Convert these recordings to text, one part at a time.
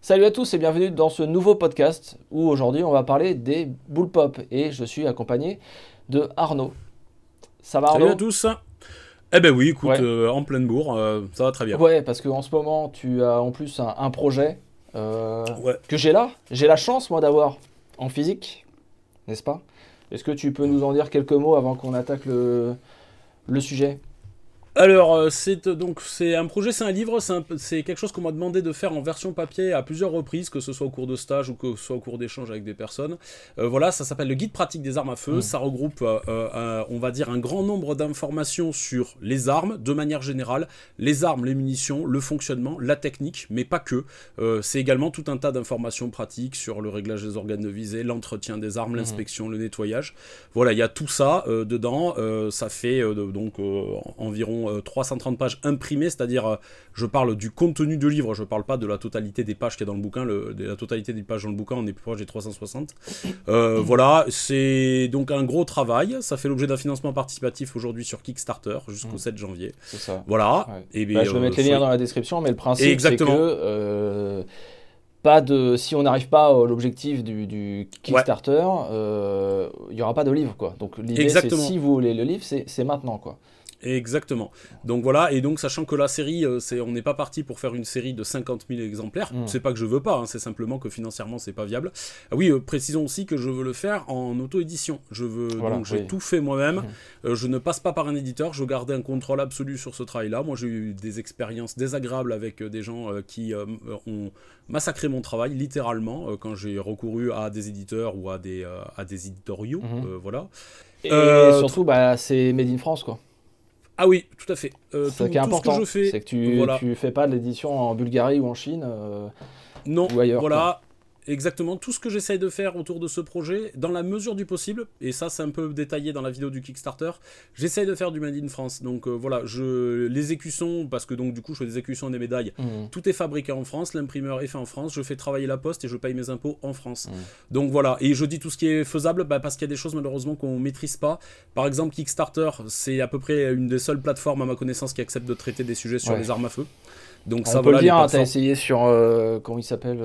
Salut à tous et bienvenue dans ce nouveau podcast où aujourd'hui on va parler des bullpop et je suis accompagné de Arnaud. Ça va Salut à Arnaud? tous. Eh ben oui, écoute, Ouais. en pleine bourre, ça va très bien. Ouais, parce qu'en ce moment tu as en plus un projet Ouais. que j'ai là. J'ai la chance moi d'avoir en physique, n'est-ce pas? Est-ce que tu peux nous en dire quelques mots avant qu'on attaque le sujet? Alors, c'est un projet, c'est un livre, c'est quelque chose qu'on m'a demandé de faire en version papier à plusieurs reprises, que ce soit au cours de stage ou que ce soit au cours d'échanges avec des personnes. Voilà, ça s'appelle le guide pratique des armes à feu. Hmm. Ça regroupe, on va dire, un grand nombre d'informations sur les armes, de manière générale, les armes, les munitions, le fonctionnement, la technique, mais pas que. C'est également tout un tas d'informations pratiques sur le réglage des organes de visée, l'entretien des armes, Mhm. l'inspection, le nettoyage. Voilà, il y a tout ça dedans. Ça fait environ 330 pages imprimées, c'est-à-dire je parle du contenu du livre, je parle pas de la totalité des pages qu'il y a dans le bouquin, de la totalité des pages dans le bouquin, on est plus proche des 360. Voilà, c'est donc un gros travail, ça fait l'objet d'un financement participatif aujourd'hui sur Kickstarter jusqu'au Mhm. 7 janvier. C'est ça. Voilà, Ouais. et Bah, bien, je vais mettre les liens dans la description, mais le principe c'est que exactement, pas de, si on n'arrive pas à l'objectif du ouais, Kickstarter, il n'y aura pas de livre, quoi. Donc l'idée, c'est exactement. si vous voulez le livre, c'est maintenant, quoi. Exactement. Donc voilà, et donc sachant que la série, on n'est pas parti pour faire une série de 50 000 exemplaires, Hmm. c'est pas que je veux pas, hein, c'est simplement que financièrement c'est pas viable. Ah oui, précisons aussi que je veux le faire en auto-édition. Voilà, Donc j'ai oui. tout fait moi-même, Hmm. je ne passe pas par un éditeur, je gardais un contrôle absolu sur ce travail-là. Moi j'ai eu des expériences désagréables avec des gens qui ont massacré mon travail, littéralement, quand j'ai recouru à des éditeurs ou à des éditoriaux, Mhm. voilà. Et Euh, surtout, bah, c'est Made in France, quoi. ah oui, tout à fait. C'est ça qui est Tout ce que je important. fais, C'est que tu, voilà. tu fais pas de l'édition en Bulgarie ou en Chine Non, ou ailleurs, quoi. voilà, exactement tout ce que j'essaye de faire autour de ce projet, dans la mesure du possible, et ça c'est un peu détaillé dans la vidéo du Kickstarter, j'essaye de faire du Made in France. Donc voilà, les écussons, parce que donc du coup je fais des écussons et des médailles, Mhm. tout est fabriqué en France, l'imprimeur est fait en France, je fais travailler la poste et je paye mes impôts en France. Mhm. Donc voilà, et je dis tout ce qui est faisable, bah, parce qu'il y a des choses malheureusement qu'on maîtrise pas. Par exemple Kickstarter, c'est à peu près une des seules plateformes à ma connaissance qui accepte de traiter des sujets sur Ouais. les armes à feu. Donc On ça peut le voilà, les dire, hein, t'as plateformes. essayé sur, comment il s'appelle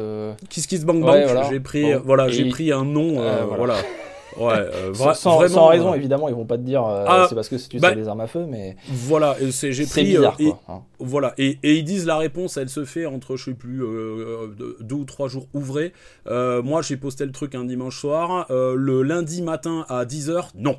KissKissBankBank, Ouais, voilà. j'ai pris, Bon. voilà, j'ai Et pris un nom, voilà. voilà. Ouais, Sans vraiment. raison, évidemment, ils vont pas te dire c'est Ah, parce que tu sais bah, les armes à feu, mais voilà, j'ai c'est pris, bizarre, quoi. Hein. voilà, et ils disent la réponse, elle se fait entre, je sais plus, 2 ou 3 jours ouvrés. Moi, j'ai posté le truc un dimanche soir, le lundi matin à 10 h, non.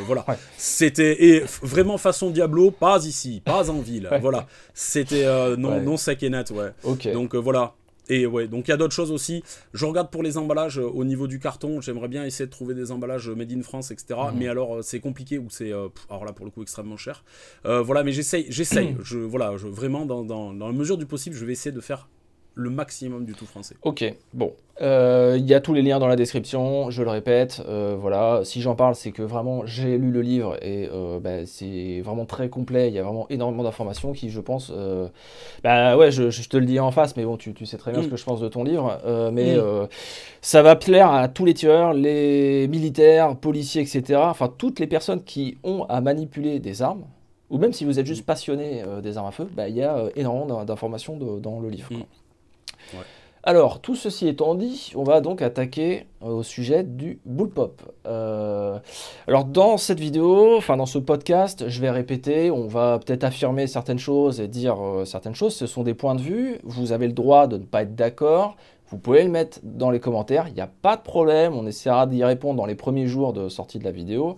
Voilà, Ouais, c'était et vraiment façon Diablo, pas ici, pas en ville. ouais, Voilà, c'était non, ouais. non sec et net, ouais. Ok. Donc voilà. Et ouais, donc il y a d'autres choses aussi. Je regarde pour les emballages au niveau du carton. J'aimerais bien essayer de trouver des emballages made in France, etc. Mais Mhm. alors c'est compliqué ou c'est alors là pour le coup extrêmement cher. Voilà, mais j'essaye. Vraiment dans la mesure du possible, je vais essayer de faire le maximum du tout français. Ok, bon. Il y a tous les liens dans la description, je le répète. Voilà, si j'en parle, c'est que vraiment j'ai lu le livre et bah, c'est vraiment très complet. Il y a vraiment énormément d'informations qui, je pense. Bah ouais, je te le dis en face, mais bon, tu sais très bien ce Mm, que je pense de ton livre. Mais mm, ça va plaire à tous les tueurs, les militaires, policiers, etc. Enfin, toutes les personnes qui ont à manipuler des armes. Ou même si vous êtes juste mm, passionné des armes à feu, bah, il y a énormément d'informations dans le livre, quoi. mm. Ouais. Alors, tout ceci étant dit, on va donc attaquer au sujet du bullpop. Alors, dans cette vidéo, enfin dans ce podcast, je vais répéter, on va peut-être affirmer certaines choses et dire certaines choses. Ce sont des points de vue, vous avez le droit de ne pas être d'accord. Vous pouvez le mettre dans les commentaires, il n'y a pas de problème, on essaiera d'y répondre dans les premiers jours de sortie de la vidéo.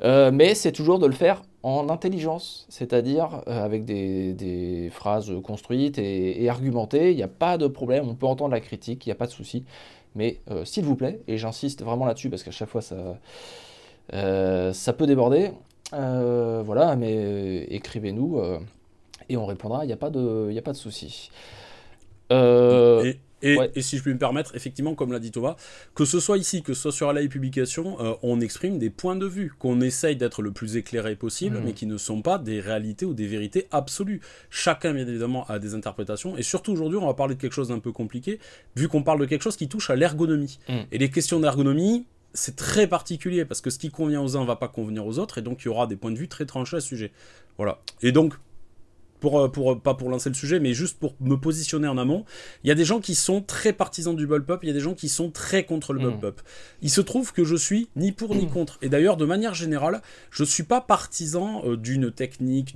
Mais c'est toujours de le faire en intelligence, c'est-à-dire avec des phrases construites et argumentées. Il n'y a pas de problème, on peut entendre la critique, il n'y a pas de souci. Mais s'il vous plaît, et j'insiste vraiment là-dessus parce qu'à chaque fois ça peut déborder, voilà, mais écrivez-nous et on répondra, il y a pas de souci. Euh, ouais. Et si je puis me permettre, effectivement, comme l'a dit Thomas, que ce soit ici, que ce soit sur Alaï Publication, on exprime des points de vue, qu'on essaye d'être le plus éclairé possible, mais Mhm. qui ne sont pas des réalités ou des vérités absolues. Chacun, bien évidemment, a des interprétations, et surtout aujourd'hui, on va parler de quelque chose d'un peu compliqué, vu qu'on parle de quelque chose qui touche à l'ergonomie. Mhm. Et les questions d'ergonomie, c'est très particulier, parce que ce qui convient aux uns ne va pas convenir aux autres, et donc il y aura des points de vue très tranchés à ce sujet. Voilà. Et donc, pas pour lancer le sujet, mais juste pour me positionner en amont, il y a des gens qui sont très partisans du bullpup, il y a des gens qui sont très contre le bullpup. Il se trouve que je suis ni pour ni contre. Et d'ailleurs, de manière générale, je suis pas partisan d'une technique,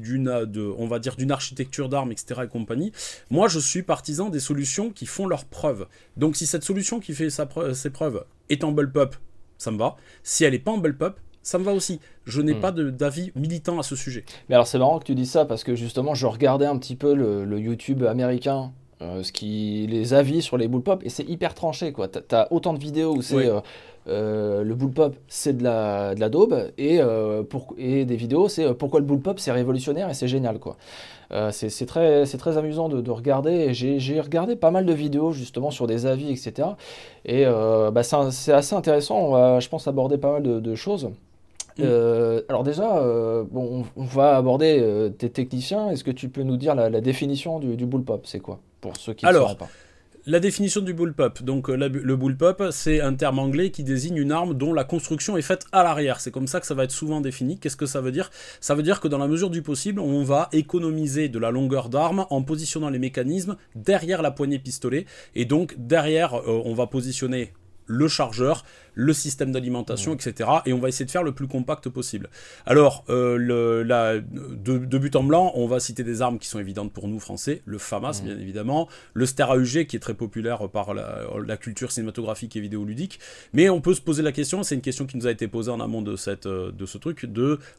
on va dire d'une architecture d'armes, etc. et compagnie. Moi, je suis partisan des solutions qui font leurs preuves. Donc, si cette solution qui fait ses preuves est en bullpup, ça me va. Si elle est pas en bullpup, ça me va aussi. Je n'ai pas d'avis militant à ce sujet. Mais alors c'est marrant que tu dises ça parce que justement je regardais un petit peu le YouTube américain, les avis sur les bullpop et c'est hyper tranché quoi. T'as autant de vidéos où c'est le bullpop c'est de la daube et des vidéos c'est pourquoi le bullpop c'est révolutionnaire et c'est génial quoi. C'est très amusant de regarder et j'ai regardé pas mal de vidéos justement sur des avis etc. Et c'est assez intéressant, on va je pense aborder pas mal de choses. Alors déjà, bon, on va aborder tes techniciens. Est-ce que tu peux nous dire la définition du bullpup, c'est quoi, pour ceux qui ne sauraient pas? La définition du bullpup. Donc le bullpup, c'est un terme anglais qui désigne une arme dont la construction est faite à l'arrière. C'est comme ça que ça va être souvent défini. Qu'est-ce que ça veut dire? Ça veut dire que dans la mesure du possible, on va économiser de la longueur d'arme en positionnant les mécanismes derrière la poignée pistolet. Et donc derrière, on va positionner le chargeur, le système d'alimentation, etc. Et on va essayer de faire le plus compact possible. Alors, de but en blanc, on va citer des armes qui sont évidentes pour nous, Français. Le FAMAS, bien évidemment. Le Ster AUG, qui est très populaire par la culture cinématographique et vidéoludique. Mais on peut se poser la question, c'est une question qui nous a été posée en amont de ce truc,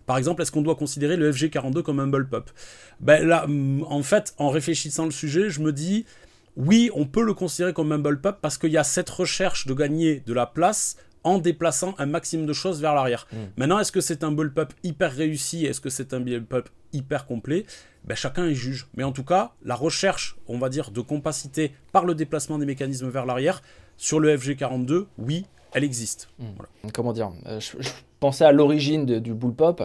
par exemple, est-ce qu'on doit considérer le FG42 comme un bullpup? Ben là, en fait, en réfléchissant le sujet, je me dis... Oui, on peut le considérer comme un bullpup parce qu'il y a cette recherche de gagner de la place en déplaçant un maximum de choses vers l'arrière. Maintenant, est-ce que c'est un bullpup hyper réussi? Est-ce que c'est un bullpup hyper complet? Ben, chacun y juge. Mais en tout cas, la recherche, on va dire, de compacité par le déplacement des mécanismes vers l'arrière, sur le FG42, oui, elle existe. Voilà. Comment dire, je pensais à l'origine du bullpup.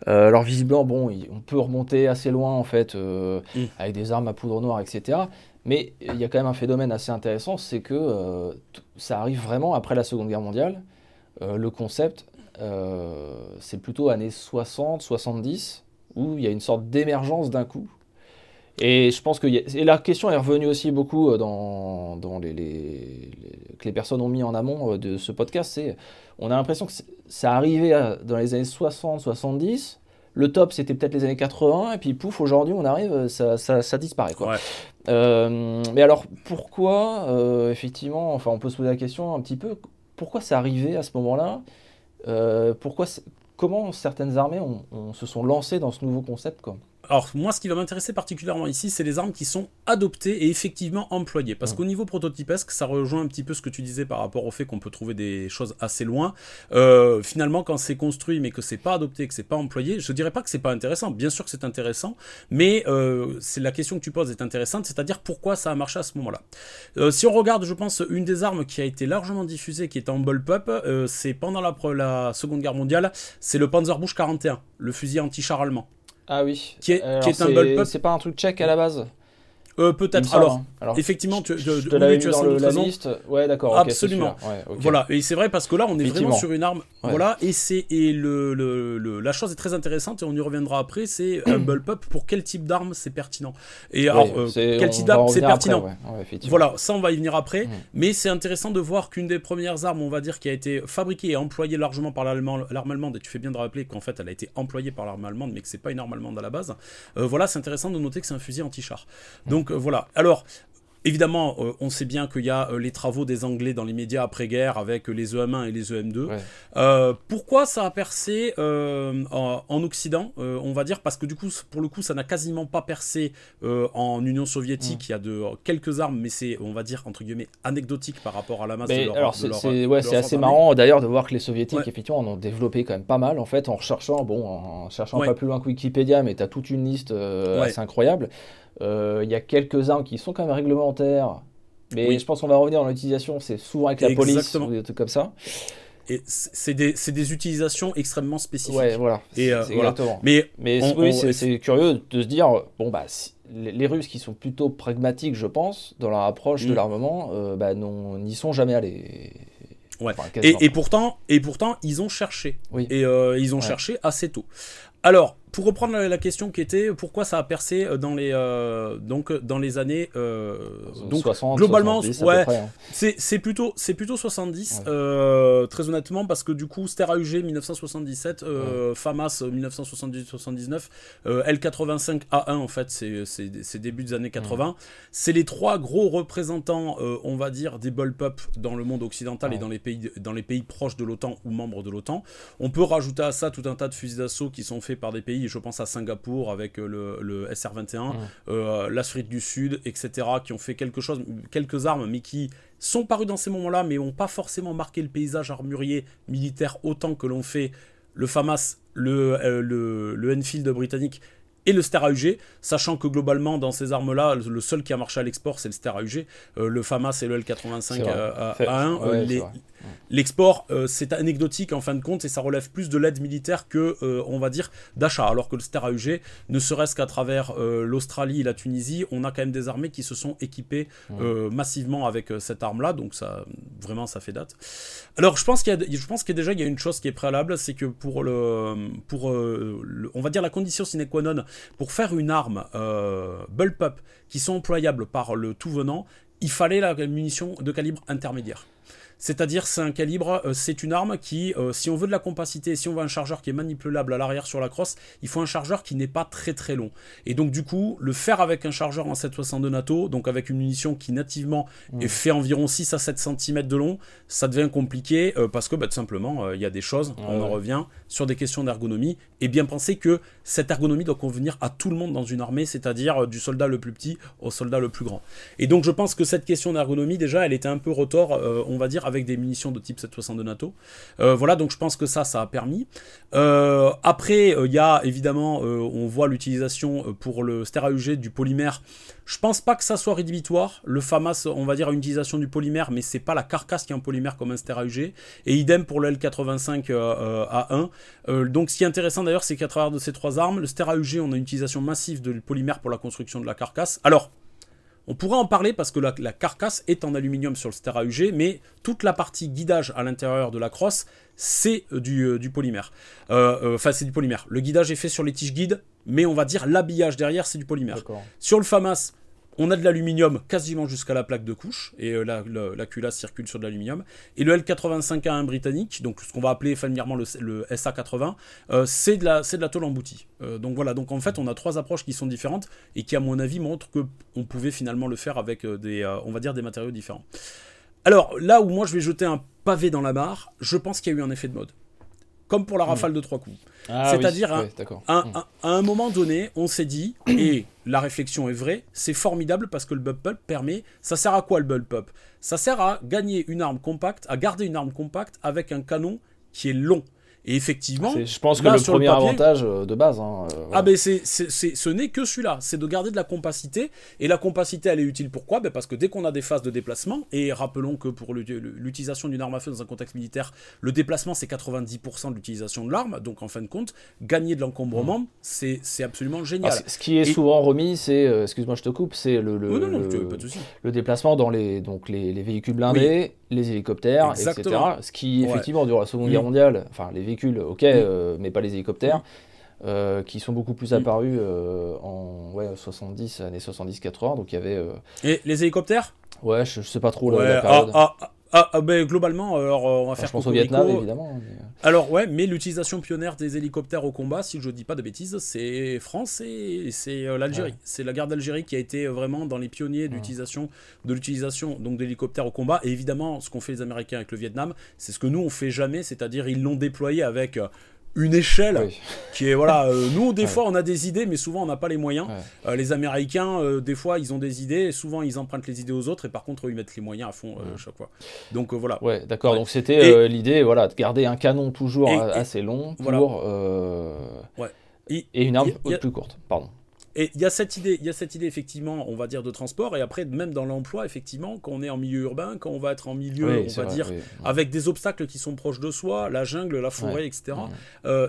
Alors visiblement, bon, on peut remonter assez loin en fait, avec des armes à poudre noire, etc. Mais il y a quand même un phénomène assez intéressant, c'est que ça arrive vraiment après la Seconde Guerre mondiale. Le concept, c'est plutôt années 60, 70, où il y a une sorte d'émergence d'un coup. Et je pense que la question est revenue aussi beaucoup que les personnes ont mis en amont de ce podcast. On a l'impression que ça arrivait dans les années 60, 70. Le top, c'était peut-être les années 80, et puis pouf, aujourd'hui, on arrive, ça disparaît, quoi. Ouais. Mais alors, pourquoi, effectivement, enfin, on peut se poser la question un petit peu, pourquoi c'est arrivé à ce moment-là? Comment certaines armées se sont lancées dans ce nouveau concept, quoi? Alors, moi, ce qui va m'intéresser particulièrement ici, c'est les armes qui sont adoptées et effectivement employées. Parce qu'au niveau prototypesque, ça rejoint un petit peu ce que tu disais par rapport au fait qu'on peut trouver des choses assez loin. Finalement, quand c'est construit, mais que c'est pas adopté, que c'est pas employé, je dirais pas que c'est pas intéressant. Bien sûr que c'est intéressant, mais c'est la question que tu poses est intéressante, c'est-à-dire pourquoi ça a marché à ce moment-là. Si on regarde, je pense, une des armes qui a été largement diffusée, qui est en bullpup, c'est pendant la Seconde Guerre mondiale, c'est le Panzerbuch 41, le fusil anti-char allemand. Ah oui, qui est un bullpup. C'est pas un truc tchèque à la base? Peut-être. Alors, effectivement, tu l'avais mis dans la liste. Ouais, d'accord. Absolument. Okay, ouais, okay. Voilà, et c'est vrai parce que là, on est vraiment sur une arme. Ouais. Voilà, et la chose est très intéressante et on y reviendra après. C'est un bullpup. Pour quel type d'arme c'est pertinent? Et alors, quel type d'arme c'est pertinent? Voilà, ça on va y venir après. Mais c'est intéressant de voir qu'une des premières armes, on va dire, qui a été fabriquée et employée largement par l'arme allemande. Et tu fais bien de rappeler qu'en fait, elle a été employée par l'arme allemande, mais que c'est pas une arme allemande à la base. Voilà, c'est intéressant de noter que c'est un fusil anti-char. Donc voilà. Alors, évidemment, on sait bien qu'il y a les travaux des Anglais dans les médias après-guerre avec les EM1 et les EM2. Ouais. Pourquoi ça a percé en Occident, on va dire, parce que du coup, pour le coup, ça n'a quasiment pas percé en Union soviétique. Il y a quelques armes, mais c'est, on va dire, entre guillemets, anecdotique par rapport à la masse de leur. Alors, c'est assez marrant d'ailleurs de voir que les Soviétiques, effectivement, en ont développé quand même pas mal, en fait, en recherchant pas plus loin que Wikipédia, mais tu as toute une liste assez incroyable. Il y a quelques armes qui sont quand même réglementaires, mais je pense qu'on va revenir dans l'utilisation, c'est souvent avec la police ou des trucs comme ça. Et c'est des utilisations extrêmement spécifiques. Ouais, voilà. Exactement. Mais c'est curieux de se dire, bon, bah, les Russes qui sont plutôt pragmatiques, je pense, dans leur approche de l'armement, n'y sont jamais allés. Ouais. Enfin, et pourtant, ils ont cherché. Et ils ont cherché assez tôt. Alors, pour reprendre la question qui était pourquoi ça a percé dans les années 60, globalement 70 à ouais peu près, hein. c'est plutôt 70 très honnêtement, parce que du coup Ster AUG 1977, FAMAS 1978-79, L85 A1 en fait c'est début des années 80. C'est les trois gros représentants on va dire des bullpup dans le monde occidental et dans les pays proches de l'OTAN ou membres de l'OTAN. On peut rajouter à ça tout un tas de fusils d'assaut qui sont faits par des pays, je pense à Singapour avec le SR-21, l'Afrique du Sud, etc., qui ont fait quelques armes, mais qui sont parues dans ces moments-là, mais n'ont pas forcément marqué le paysage armurier militaire autant que l'ont fait le FAMAS, le Enfield britannique et le Ster AUG, sachant que globalement dans ces armes-là, le seul qui a marché à l'export c'est le Ster AUG, le FAMAS et le L85 A1, l'export c'est anecdotique en fin de compte et ça relève plus de l'aide militaire que on va dire d'achat, alors que le Ster AUG, ne serait-ce qu'à travers l'Australie et la Tunisie, on a quand même des armées qui se sont équipées massivement avec cette arme-là, donc ça vraiment ça fait date. Alors je pense qu'il y a une chose qui est préalable, c'est que pour on va dire la condition sine qua non pour faire une arme bullpup qui sont employables par le tout venant, il fallait la munition de calibre intermédiaire. C'est-à-dire, c'est un calibre, c'est une arme qui, si on veut de la compacité, si on veut un chargeur qui est manipulable à l'arrière sur la crosse, il faut un chargeur qui n'est pas très très long. Et donc du coup, le faire avec un chargeur en 7,62 NATO, donc avec une munition qui nativement fait environ 6 à 7 cm de long, ça devient compliqué parce que tout simplement, il y a des choses, on en revient, sur des questions d'ergonomie, et bien penser que cette ergonomie doit convenir à tout le monde dans une armée, c'est-à-dire du soldat le plus petit au soldat le plus grand. Et donc je pense que cette question d'ergonomie, déjà, elle était un peu retors, on va dire, avec des munitions de type 7,62 NATO. Voilà, donc je pense que ça a permis. Après, il y a évidemment, on voit l'utilisation pour le Ster AUG du polymère. Je pense pas que ça soit rédhibitoire. Le FAMAS, on va dire, a une utilisation du polymère, mais c'est pas la carcasse qui est en polymère comme un Ster AUG. Et idem pour le L85 A1. Donc ce qui est intéressant d'ailleurs, c'est qu'à travers de ces trois armes, le Ster AUG, on a une utilisation massive de polymère pour la construction de la carcasse. Alors, on pourrait en parler parce que la carcasse est en aluminium sur le Ster AUG, mais toute la partie guidage à l'intérieur de la crosse, c'est du polymère. Enfin, c'est du polymère. Le guidage est fait sur les tiges guides, mais on va dire l'habillage derrière, c'est du polymère. Sur le FAMAS, on a de l'aluminium quasiment jusqu'à la plaque de couche, et la culasse circule sur de l'aluminium. Et le L85A1 britannique, donc ce qu'on va appeler familièrement le SA80, c'est de la tôle emboutie. Donc voilà, donc en fait on a trois approches qui sont différentes, et qui à mon avis montrent qu'on pouvait finalement le faire avec on va dire des matériaux différents. Alors là où moi je vais jeter un pavé dans la mare, je pense qu'il y a eu un effet de mode. Comme pour la rafale de 3 coups. C'est-à-dire, à un moment donné, on s'est dit, et la réflexion est vraie, c'est formidable parce que le bullpup permet... Ça sert à quoi le bullpup? Ça sert à gagner une arme compacte, à garder une arme compacte avec un canon qui est long. Et effectivement, je pense que le premier avantage de base. Ah ben ce n'est que celui-là, c'est de garder de la compacité. Et la compacité, elle est utile pourquoi? Parce que dès qu'on a des phases de déplacement, et rappelons que pour l'utilisation d'une arme à feu dans un contexte militaire, le déplacement c'est 90% de l'utilisation de l'arme. Donc en fin de compte, gagner de l'encombrement, c'est absolument génial. Alors, ce qui est souvent remis, c'est, excuse-moi je te coupe, c'est le déplacement dans les véhicules blindés, les hélicoptères, etc. Ce qui effectivement durant la Seconde Guerre mondiale, enfin les véhicules, mais pas les hélicoptères, qui sont beaucoup plus apparus en 70, années 70-80, donc il y avait... Et les hélicoptères? Ouais, je sais pas trop la période. Ben, globalement, alors, on va faire... Je pense au Vietnam, évidemment. Alors ouais, mais l'utilisation pionnière des hélicoptères au combat, si je dis pas de bêtises, c'est France et c'est l'Algérie. Ouais. C'est la guerre d'Algérie qui a été vraiment dans les pionniers de l'utilisation donc d'hélicoptères au combat. Et évidemment, ce qu'ont fait les Américains avec le Vietnam, c'est ce que nous on fait jamais, c'est-à-dire ils l'ont déployé avec... une échelle qui est voilà nous des fois on a des idées mais souvent on n'a pas les moyens. Les Américains des fois ils ont des idées et souvent ils empruntent les idées aux autres et par contre ils mettent les moyens à fond chaque fois. Donc voilà. Ouais, d'accord. Donc c'était l'idée de garder un canon toujours assez long pour et une arme plus courte. Pardon. Et il y a cette idée, effectivement, on va dire, de transport, et après, même dans l'emploi, effectivement, quand on est en milieu urbain, quand on va être en milieu, avec des obstacles qui sont proches de soi, la jungle, la forêt, etc.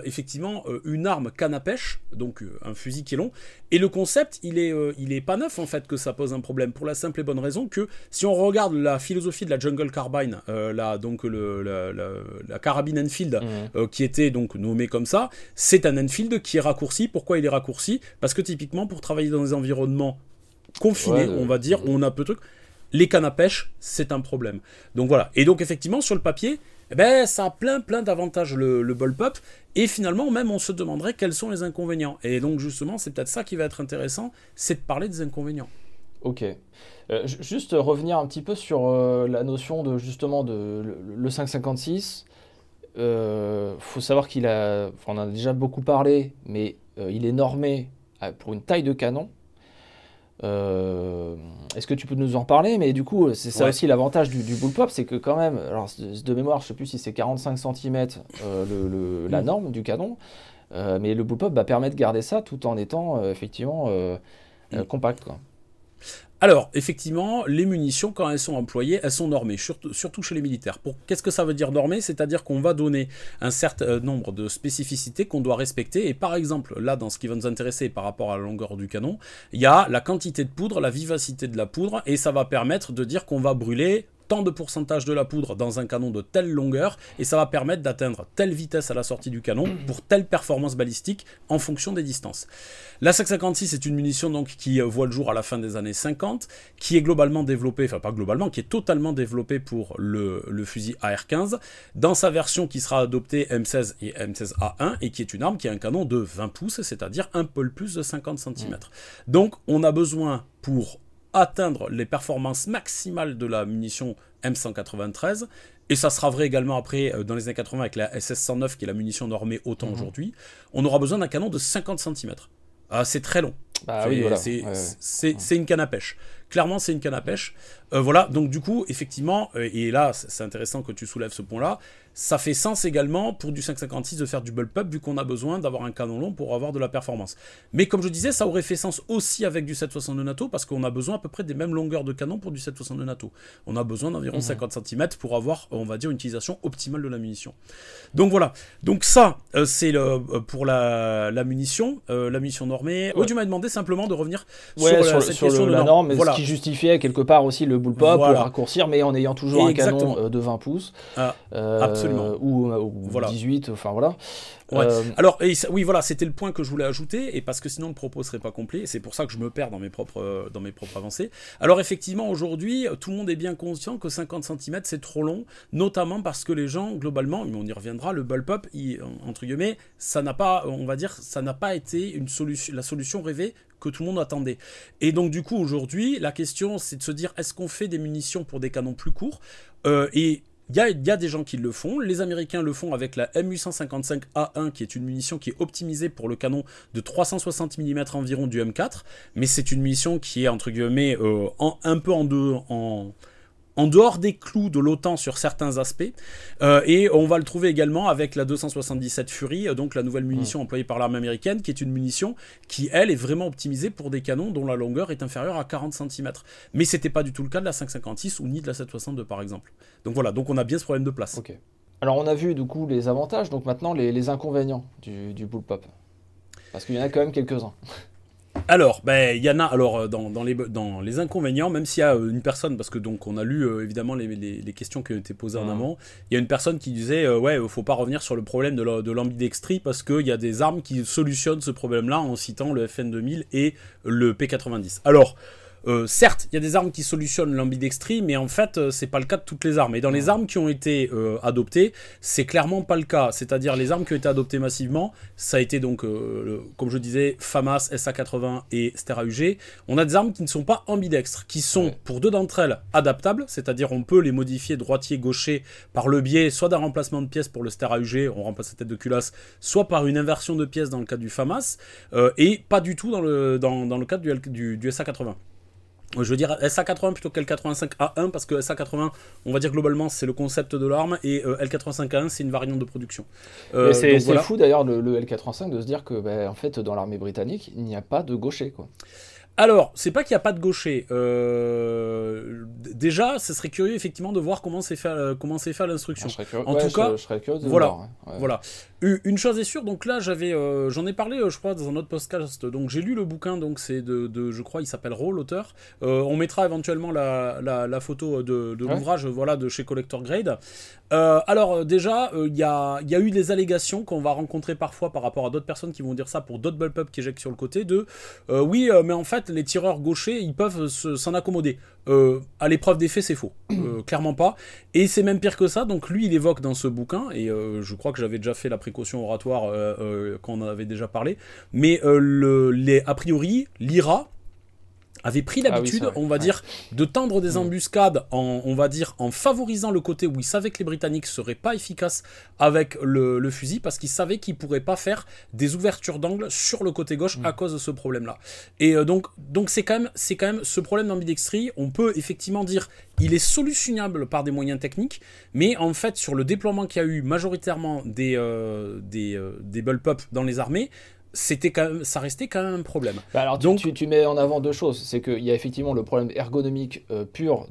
Effectivement, une arme canne à pêche, donc un fusil qui est long, et le concept, il est pas neuf, en fait, que ça pose un problème, pour la simple et bonne raison que, si on regarde la philosophie de la Jungle Carbine, la carabine Enfield, qui était donc nommée comme ça, c'est un Enfield qui est raccourci. Pourquoi il est raccourci? Parce que typiquement, pour travailler dans des environnements confinés, on va dire, où on a peu de trucs, les cannes à pêche, c'est un problème. Donc voilà. Et donc effectivement, sur le papier, ça a plein d'avantages, le bullpup. Et finalement, même, on se demanderait quels sont les inconvénients. Et donc justement, c'est peut-être ça qui va être intéressant, c'est de parler des inconvénients. Ok. Juste revenir un petit peu sur la notion de justement le 5,56. Faut savoir qu'il a, on en a déjà beaucoup parlé, mais il est normé pour une taille de canon. Est-ce que tu peux nous en reparler? Mais du coup, c'est ça aussi l'avantage du bullpup, c'est que quand même, alors de mémoire, je sais plus si c'est 45 cm la norme du canon, mais le bullpup permet de garder ça tout en étant effectivement compact, quoi. Alors, effectivement, les munitions, quand elles sont employées, elles sont normées, surtout chez les militaires. Qu'est-ce que ça veut dire normé? C'est-à-dire qu'on va donner un certain nombre de spécificités qu'on doit respecter. Et par exemple, là, dans ce qui va nous intéresser par rapport à la longueur du canon, il y a la quantité de poudre, la vivacité de la poudre, et ça va permettre de dire qu'on va brûler tant de pourcentage de la poudre dans un canon de telle longueur, et ça va permettre d'atteindre telle vitesse à la sortie du canon pour telle performance balistique en fonction des distances. La 5,56 est une munition donc qui voit le jour à la fin des années 50, qui est globalement développée, enfin pas globalement, qui est totalement développée pour le fusil AR-15, dans sa version qui sera adoptée M16 et M16A1, et qui est une arme qui a un canon de 20 pouces, c'est-à-dire un peu plus de 50 cm. Donc on a besoin, pour atteindre les performances maximales de la munition M193, et ça sera vrai également après dans les années 80 avec la SS-109 qui est la munition normée autant aujourd'hui, on aura besoin d'un canon de 50 cm. C'est très long. C'est une canne à pêche. Clairement, c'est une canne à pêche. Voilà, donc du coup, effectivement, et là, c'est intéressant que tu soulèves ce point-là, ça fait sens également pour du 5,56 de faire du bullpup, vu qu'on a besoin d'avoir un canon long pour avoir de la performance. Mais comme je disais, ça aurait fait sens aussi avec du 7,62 NATO, parce qu'on a besoin à peu près des mêmes longueurs de canon pour du 7,62 NATO. On a besoin d'environ 50 cm pour avoir, on va dire, une utilisation optimale de la munition. Donc voilà, donc ça, c'est pour la munition normée. Tu m'as demandé simplement de revenir sur cette question de la norme, ce qui justifiait quelque part aussi le bullpup pour raccourcir, mais en ayant toujours un canon de 20 pouces. Absolument. Ou 18, enfin voilà. Alors, oui, voilà, c'était le point que je voulais ajouter, et parce que sinon le propos serait pas complet, et c'est pour ça que je me perds dans mes propres avancées. Alors effectivement, aujourd'hui, tout le monde est bien conscient que 50 cm c'est trop long, notamment parce que les gens, globalement, mais on y reviendra, le bullpup, entre guillemets, ça n'a pas, on va dire, ça n'a pas été la solution rêvée que tout le monde attendait. Et donc du coup, aujourd'hui, la question c'est de se dire, est-ce qu'on fait des munitions pour des canons plus courts? Et il y a des gens qui le font. Les Américains le font avec la M855A1, qui est une munition qui est optimisée pour le canon de 360 mm environ du M4. Mais c'est une munition qui est, entre guillemets, un peu en dehors des clous de l'OTAN sur certains aspects. Et on va le trouver également avec la 277 Fury, donc la nouvelle munition employée par l'armée américaine, qui est une munition qui, elle, est vraiment optimisée pour des canons dont la longueur est inférieure à 40 cm. Mais c'était pas du tout le cas de la 5,56 ou ni de la 7,62 par exemple. Donc voilà, donc on a bien ce problème de place. Ok. Alors on a vu du coup les avantages, donc maintenant les inconvénients du bullpup. Parce qu'il y en a quand même quelques-uns. Alors, il y en a dans les inconvénients, même s'il y a une personne, parce que donc on a lu évidemment les questions qui ont été posées en amont, il y a une personne qui disait faut pas revenir sur le problème de l'ambidextrie parce qu'il y a des armes qui solutionnent ce problème-là en citant le FN 2000 et le P90. Alors, certes, il y a des armes qui solutionnent l'ambidextrie, mais en fait, c'est pas le cas de toutes les armes. Et dans les armes qui ont été adoptées, c'est clairement pas le cas. C'est-à-dire, les armes qui ont été adoptées massivement, ça a été donc, comme je disais, FAMAS, SA-80 et Stera-UG. On a des armes qui ne sont pas ambidextres, qui sont, pour deux d'entre elles, adaptables. C'est-à-dire, on peut les modifier droitier-gaucher par le biais soit d'un remplacement de pièces pour le Stera-UG, on remplace la tête de culasse, soit par une inversion de pièces dans le cas du FAMAS, et pas du tout dans le cadre du SA-80. Je veux dire SA80 plutôt qu'L85A1 parce que SA80, on va dire globalement, c'est le concept de l'arme et L85A1, c'est une variante de production. C'est voilà. Fou d'ailleurs le L85 de se dire que en fait dans l'armée britannique, il n'y a pas de gaucher quoi. Alors, c'est pas qu'il n'y a pas de gaucher. Déjà, ce serait curieux effectivement de voir comment c'est fait à l'instruction. En tout cas, je serais curieux de voir. Voilà. Une chose est sûre, donc là, j'en ai parlé, je crois, dans un autre podcast. Donc j'ai lu le bouquin, donc c'est je crois, il s'appelle Raw, l'auteur. On mettra éventuellement la photo de l'ouvrage, voilà, de chez Collector Grade. Alors déjà, il y a eu des allégations qu'on va rencontrer parfois par rapport à d'autres personnes qui vont dire ça pour d'autres bullpups qui éjectent sur le côté oui, mais en fait les tireurs gauchers ils peuvent s'en accommoder. À l'épreuve des faits c'est faux, clairement pas. Et c'est même pire que ça. Donc lui il évoque dans ce bouquin et je crois que j'avais déjà fait la précaution oratoire quand on en avait déjà parlé. Mais a priori l'IRA avait pris l'habitude, on va dire, de tendre des embuscades en favorisant le côté où ils savaient que les Britanniques seraient pas efficaces avec le fusil parce qu'ils savaient qu'ils pourraient pas faire des ouvertures d'angle sur le côté gauche à cause de ce problème-là. Et donc c'est quand même ce problème d'ambidextrie, on peut effectivement dire il est solutionnable par des moyens techniques, mais en fait sur le déploiement qu'il y a eu majoritairement des bullpups dans les armées, ça restait quand même un problème. Alors donc, tu mets en avant deux choses. C'est qu'il y a effectivement le problème ergonomique pur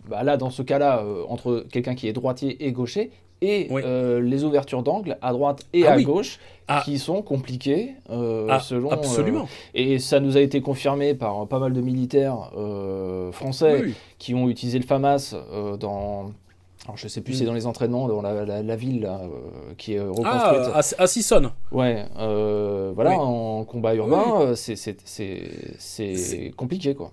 là, dans ce cas-là, entre quelqu'un qui est droitier et gaucher, et les ouvertures d'angle à droite et à gauche, qui sont compliquées selon... Absolument. Et ça nous a été confirmé par pas mal de militaires français qui ont utilisé le FAMAS dans... Alors, je sais plus, c'est dans les entraînements, dans la ville là, qui est reconstruite. À Sissonne. Ouais, en combat urbain, c'est compliqué quoi.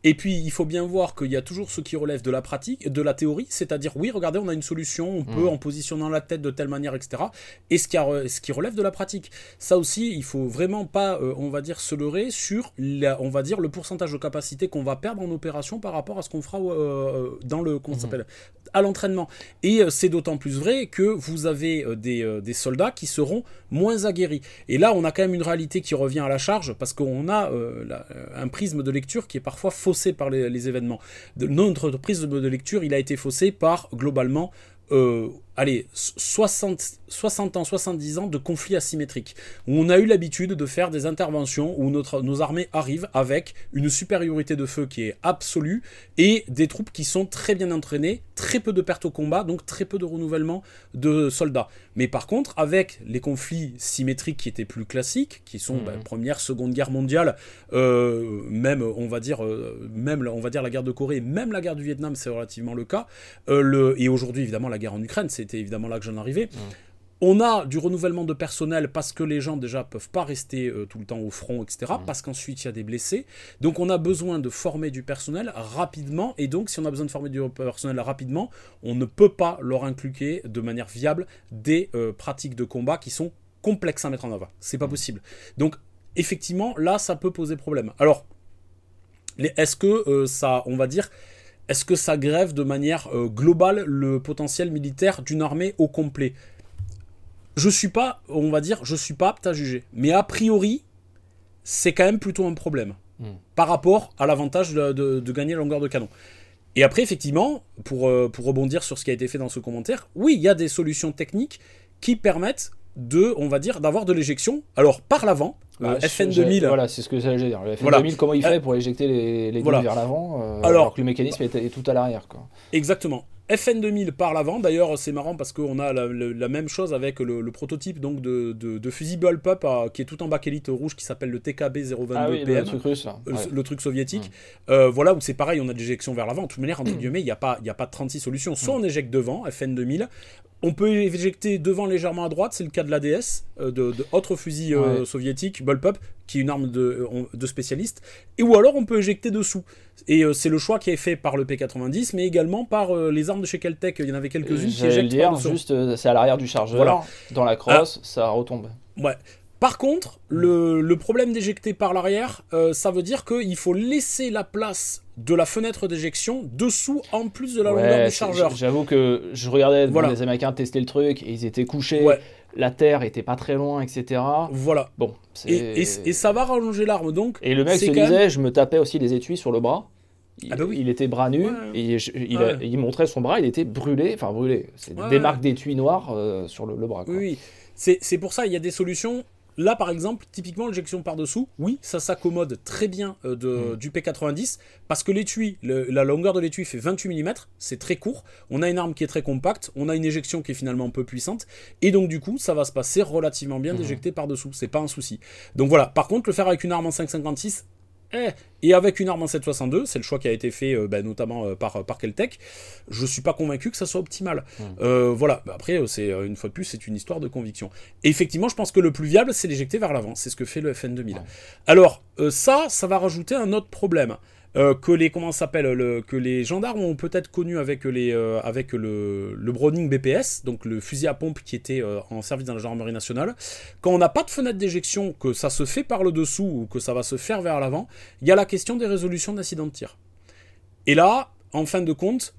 Et puis, il faut bien voir qu'il y a toujours ce qui relève de la pratique, de la théorie, c'est-à-dire, oui, regardez, on a une solution, on peut, en positionnant la tête de telle manière, etc. Et ce qui relève de la pratique. Ça aussi, il faut vraiment pas, on va dire, se leurrer sur, on va dire, le pourcentage de capacité qu'on va perdre en opération par rapport à ce qu'on fera dans le, comment ça s'appelle, à l'entraînement. Et c'est d'autant plus vrai que vous avez des soldats qui seront moins aguerris. Et là, on a quand même une réalité qui revient à la charge, parce qu'on a un prisme de lecture qui est parfois faussé par les événements. Notre prisme de lecture, il a été faussé par, globalement, 60 ans, 70 ans de conflits asymétriques, où on a eu l'habitude de faire des interventions où nos armées arrivent avec une supériorité de feu qui est absolue et des troupes qui sont très bien entraînées, très peu de pertes au combat, donc très peu de renouvellement de soldats. Mais par contre, avec les conflits symétriques qui étaient plus classiques, qui sont Première, Seconde Guerre mondiale, même on va dire la guerre de Corée, même la guerre du Vietnam, c'est relativement le cas, et aujourd'hui évidemment la guerre en Ukraine, c'était évidemment là que j'en arrivais. On a du renouvellement de personnel parce que les gens déjà peuvent pas rester tout le temps au front, etc. Parce qu'ensuite il y a des blessés. Donc on a besoin de former du personnel rapidement. Et donc si on a besoin de former du personnel rapidement, on ne peut pas leur inculquer de manière viable des pratiques de combat qui sont complexes à mettre en œuvre. C'est pas possible. Donc effectivement là ça peut poser problème. Alors est-ce que est-ce que ça grève de manière globale le potentiel militaire d'une armée au complet ? Je suis pas apte à juger. Mais a priori, c'est quand même plutôt un problème par rapport à l'avantage de gagner la longueur de canon. Et après, effectivement, pour rebondir sur ce qui a été fait dans ce commentaire, oui, il y a des solutions techniques qui permettent d'avoir de l'éjection, alors par l'avant. FN 2000. Voilà, c'est ce que j'allais dire. Le FN 2000, comment il fait pour éjecter les deux vers l'avant alors que le mécanisme est tout à l'arrière, quoi. Exactement. FN 2000 par l'avant, d'ailleurs c'est marrant parce qu'on a la même chose avec le prototype donc de fusil bullpup qui est tout en bakélite rouge qui s'appelle le TKB 022 PM, le truc russe, le truc soviétique, voilà, où c'est pareil, on a de l'éjection vers l'avant. De toute manière, entre guillemets, il n'y a pas de 36 solutions. Soit on éjecte devant, FN 2000, on peut éjecter devant légèrement à droite, c'est le cas de l'ADS, de autres fusils soviétiques, bullpup, qui est une arme de spécialiste, et ou alors on peut éjecter dessous. Et c'est le choix qui est fait par le P90, mais également par les armes de chez Keltec. Il y en avait quelques-unes qui éjectent par dessous. Juste, c'est à l'arrière du chargeur, dans la crosse, ça retombe. Ouais. Par contre, le problème d'éjecter par l'arrière, ça veut dire qu'il faut laisser la place de la fenêtre d'éjection dessous en plus de la longueur du chargeur. J'avoue que je regardais les Américains tester le truc et ils étaient couchés la terre était pas très loin, etc. Voilà. Bon, et ça va rallonger l'arme, donc. Et le mec se disait, je me tapais aussi des étuis sur le bras. Il était bras nu, et il montrait son bras, il était brûlé, c'est des marques d'étui noirs sur le bras. Quoi. Oui, c'est pour ça, il y a des solutions. Là, par exemple, typiquement, l'éjection par-dessous, oui, ça s'accommode très bien du P90, parce que l'étui, la longueur de l'étui fait 28 mm, c'est très court, on a une arme qui est très compacte, on a une éjection qui est finalement peu puissante, et donc du coup, ça va se passer relativement bien d'éjecter par-dessous, c'est pas un souci. Donc voilà, par contre, le faire avec une arme en 5,56, et avec une arme en 7,62, c'est le choix qui a été fait notamment par Keltec, je suis pas convaincu que ça soit optimal. Voilà, après, une fois de plus, c'est une histoire de conviction. Et effectivement, je pense que le plus viable, c'est l'éjecter vers l'avant, c'est ce que fait le FN 2000. Alors, ça va rajouter un autre problème. Que les gendarmes ont peut-être connu avec le Browning BPS, donc le fusil à pompe qui était en service dans la gendarmerie nationale. Quand on n'a pas de fenêtre d'éjection, que ça se fait par le dessous ou que ça va se faire vers l'avant, il y a la question des résolutions d'incidents de tir. Et là, en fin de compte,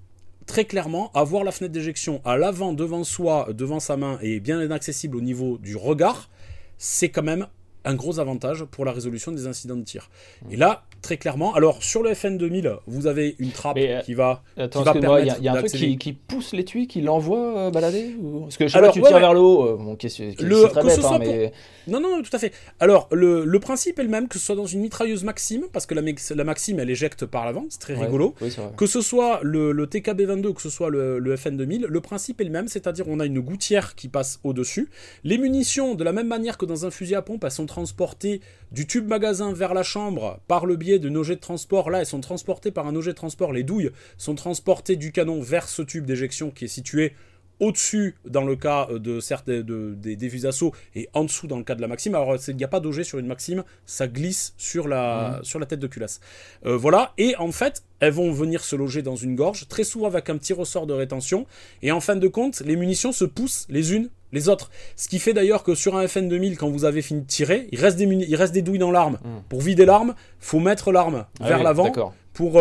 très clairement, avoir la fenêtre d'éjection à l'avant, devant soi, devant sa main et bien inaccessible au niveau du regard, c'est quand même un gros avantage pour la résolution des incidents de tir. Et là, très clairement, alors sur le FN 2000, vous avez une trappe qui va permettre il y a un truc qui pousse l'étui, qui l'envoie balader Parce que je sais pas, tu tires vers le haut, c'est très bête, Non, tout à fait. Alors, le principe est le même, que ce soit dans une mitrailleuse Maxim, parce que la Maxim, elle éjecte par l'avant, c'est très rigolo. Oui, c'est vrai. Que ce soit le TKB-22 ou que ce soit le FN 2000, le principe est le même, c'est-à-dire on a une gouttière qui passe au-dessus. Les munitions, de la même manière que dans un fusil à pompe, elles sont transportées du tube magasin vers la chambre par le biais de objet de transport. Là, elles sont transportées par un objet de transport. Les douilles sont transportées du canon vers ce tube d'éjection qui est situé au-dessus dans le cas des fusils d'assaut et en dessous dans le cas de la Maxime. Alors il n'y a pas d'objet sur une Maxime, ça glisse sur la tête de culasse. Voilà, et en fait elles vont venir se loger dans une gorge, très souvent avec un petit ressort de rétention, et en fin de compte les munitions se poussent les unes les autres. Ce qui fait d'ailleurs que sur un FN 2000, quand vous avez fini de tirer, il reste des douilles dans l'arme. Pour vider l'arme, faut mettre l'arme vers l'avant pour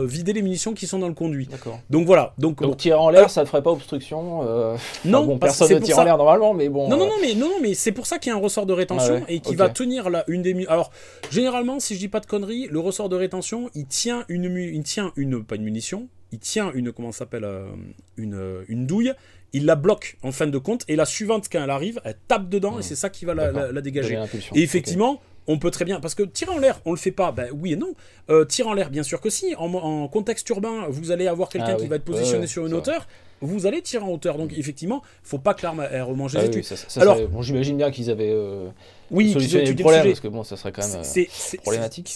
vider les munitions qui sont dans le conduit. Donc voilà. Donc tirer en l'air, ça ne ferait pas obstruction Non, bon, personne ne tire en l'air normalement, mais bon. Non, mais c'est pour ça qu'il y a un ressort de rétention et qui va tenir une des munitions. Alors, généralement, si je dis pas de conneries, le ressort de rétention, il tient pas une munition, il tient une douille. Il la bloque en fin de compte, et la suivante, quand elle arrive, elle tape dedans, et c'est ça qui va la dégager. Et effectivement, on peut très bien, parce que tirer en l'air, on le fait pas, oui et non. Tirer en l'air, bien sûr que si. En contexte urbain, vous allez avoir quelqu'un qui va être positionné sur une hauteur, vous allez tirer en hauteur. Donc effectivement, faut pas que l'arme remange les étuis. Alors, j'imagine bien qu'ils avaient solutionné le problème, parce que bon, ça serait quand même problématique.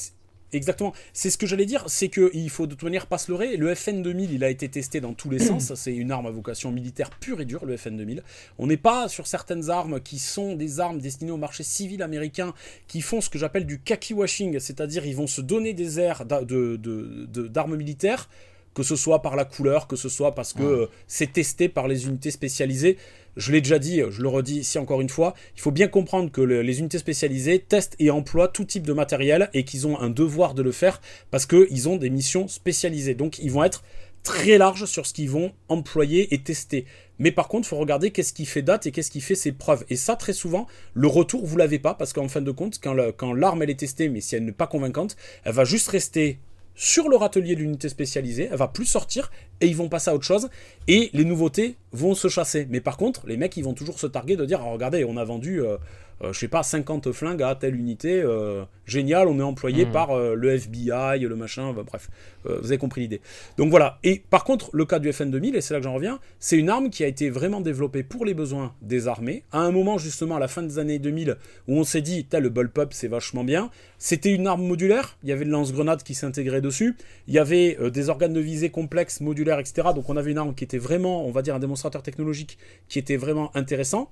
Exactement. C'est ce que j'allais dire, c'est qu'il faut de toute manière pas se leurrer. Le FN 2000, il a été testé dans tous les sens. C'est une arme à vocation militaire pure et dure, le FN 2000. On n'est pas sur certaines armes qui sont des armes destinées au marché civil américain, qui font ce que j'appelle du khaki washing, c'est-à-dire ils vont se donner des airs d'armes militaires, que ce soit par la couleur, que ce soit parce que c'est testé par les unités spécialisées. Je l'ai déjà dit, je le redis ici encore une fois, il faut bien comprendre que les unités spécialisées testent et emploient tout type de matériel et qu'ils ont un devoir de le faire parce qu'ils ont des missions spécialisées. Donc ils vont être très larges sur ce qu'ils vont employer et tester. Mais par contre, il faut regarder qu'est-ce qui fait date et qu'est-ce qui fait ses preuves. Et ça, très souvent, le retour, vous l'avez pas, parce qu'en fin de compte, quand l'arme elle est testée, mais si elle n'est pas convaincante, elle va juste rester sur le râtelier de l'unité spécialisée, elle va plus sortir et ils vont passer à autre chose et les nouveautés vont se chasser. Mais par contre, les mecs ils vont toujours se targuer de dire regardez, on a vendu 50 flingues à telle unité, génial, on est employé par le FBI, le machin, bref, vous avez compris l'idée. Donc voilà, et par contre, le cas du FN 2000, et c'est là que j'en reviens, c'est une arme qui a été vraiment développée pour les besoins des armées, à un moment justement à la fin des années 2000, où on s'est dit, le bullpup c'est vachement bien, c'était une arme modulaire, il y avait le lance-grenade qui s'intégrait dessus, il y avait des organes de visée complexes, modulaires, etc. Donc on avait une arme qui était vraiment, on va dire, un démonstrateur technologique qui était vraiment intéressant.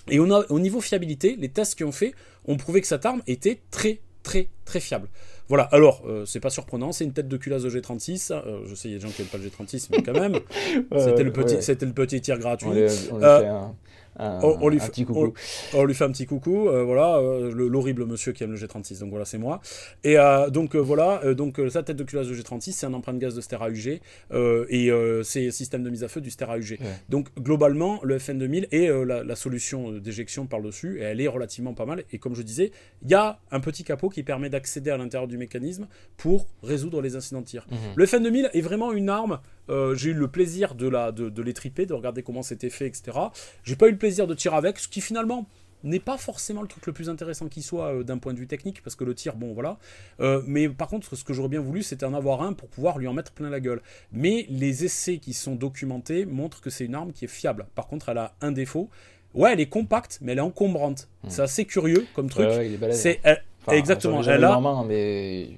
Et au niveau fiabilité, les tests qu'ils ont fait ont prouvé que cette arme était très très très fiable. Voilà, alors c'est pas surprenant, c'est une tête de culasse de G36, je sais il y a des gens qui n'aiment pas le G36 mais quand même, c'était le petit tir gratuit. On lui fait On lui un fait, petit coucou. on lui fait un petit coucou, voilà, l'horrible monsieur qui aime le G36, donc voilà, c'est moi. Et donc voilà, sa tête de culasse de G36, c'est un emprunt de gaz de Stera UG, c'est système de mise à feu du Stera UG. Ouais. Donc globalement, le FN 2000 et la solution d'éjection par-dessus, et elle est relativement pas mal. Et comme je disais, il y a un petit capot qui permet d'accéder à l'intérieur du mécanisme pour résoudre les incidents de tir. Le FN 2000 est vraiment une arme. J'ai eu le plaisir de l'étriper, de regarder comment c'était fait, etc. J'ai pas eu le plaisir de tirer avec, ce qui finalement n'est pas forcément le truc le plus intéressant qui soit d'un point de vue technique, parce que le tir, bon voilà. Mais par contre, ce que j'aurais bien voulu, c'était en avoir un pour pouvoir lui en mettre plein la gueule. Mais les essais qui sont documentés montrent que c'est une arme qui est fiable. Par contre, elle a un défaut. Ouais, elle est compacte, mais elle est encombrante. C'est assez curieux comme truc. Ouais, il est balèze. C'est Enfin, exactement. j'en ai Elle jamais a en main, mais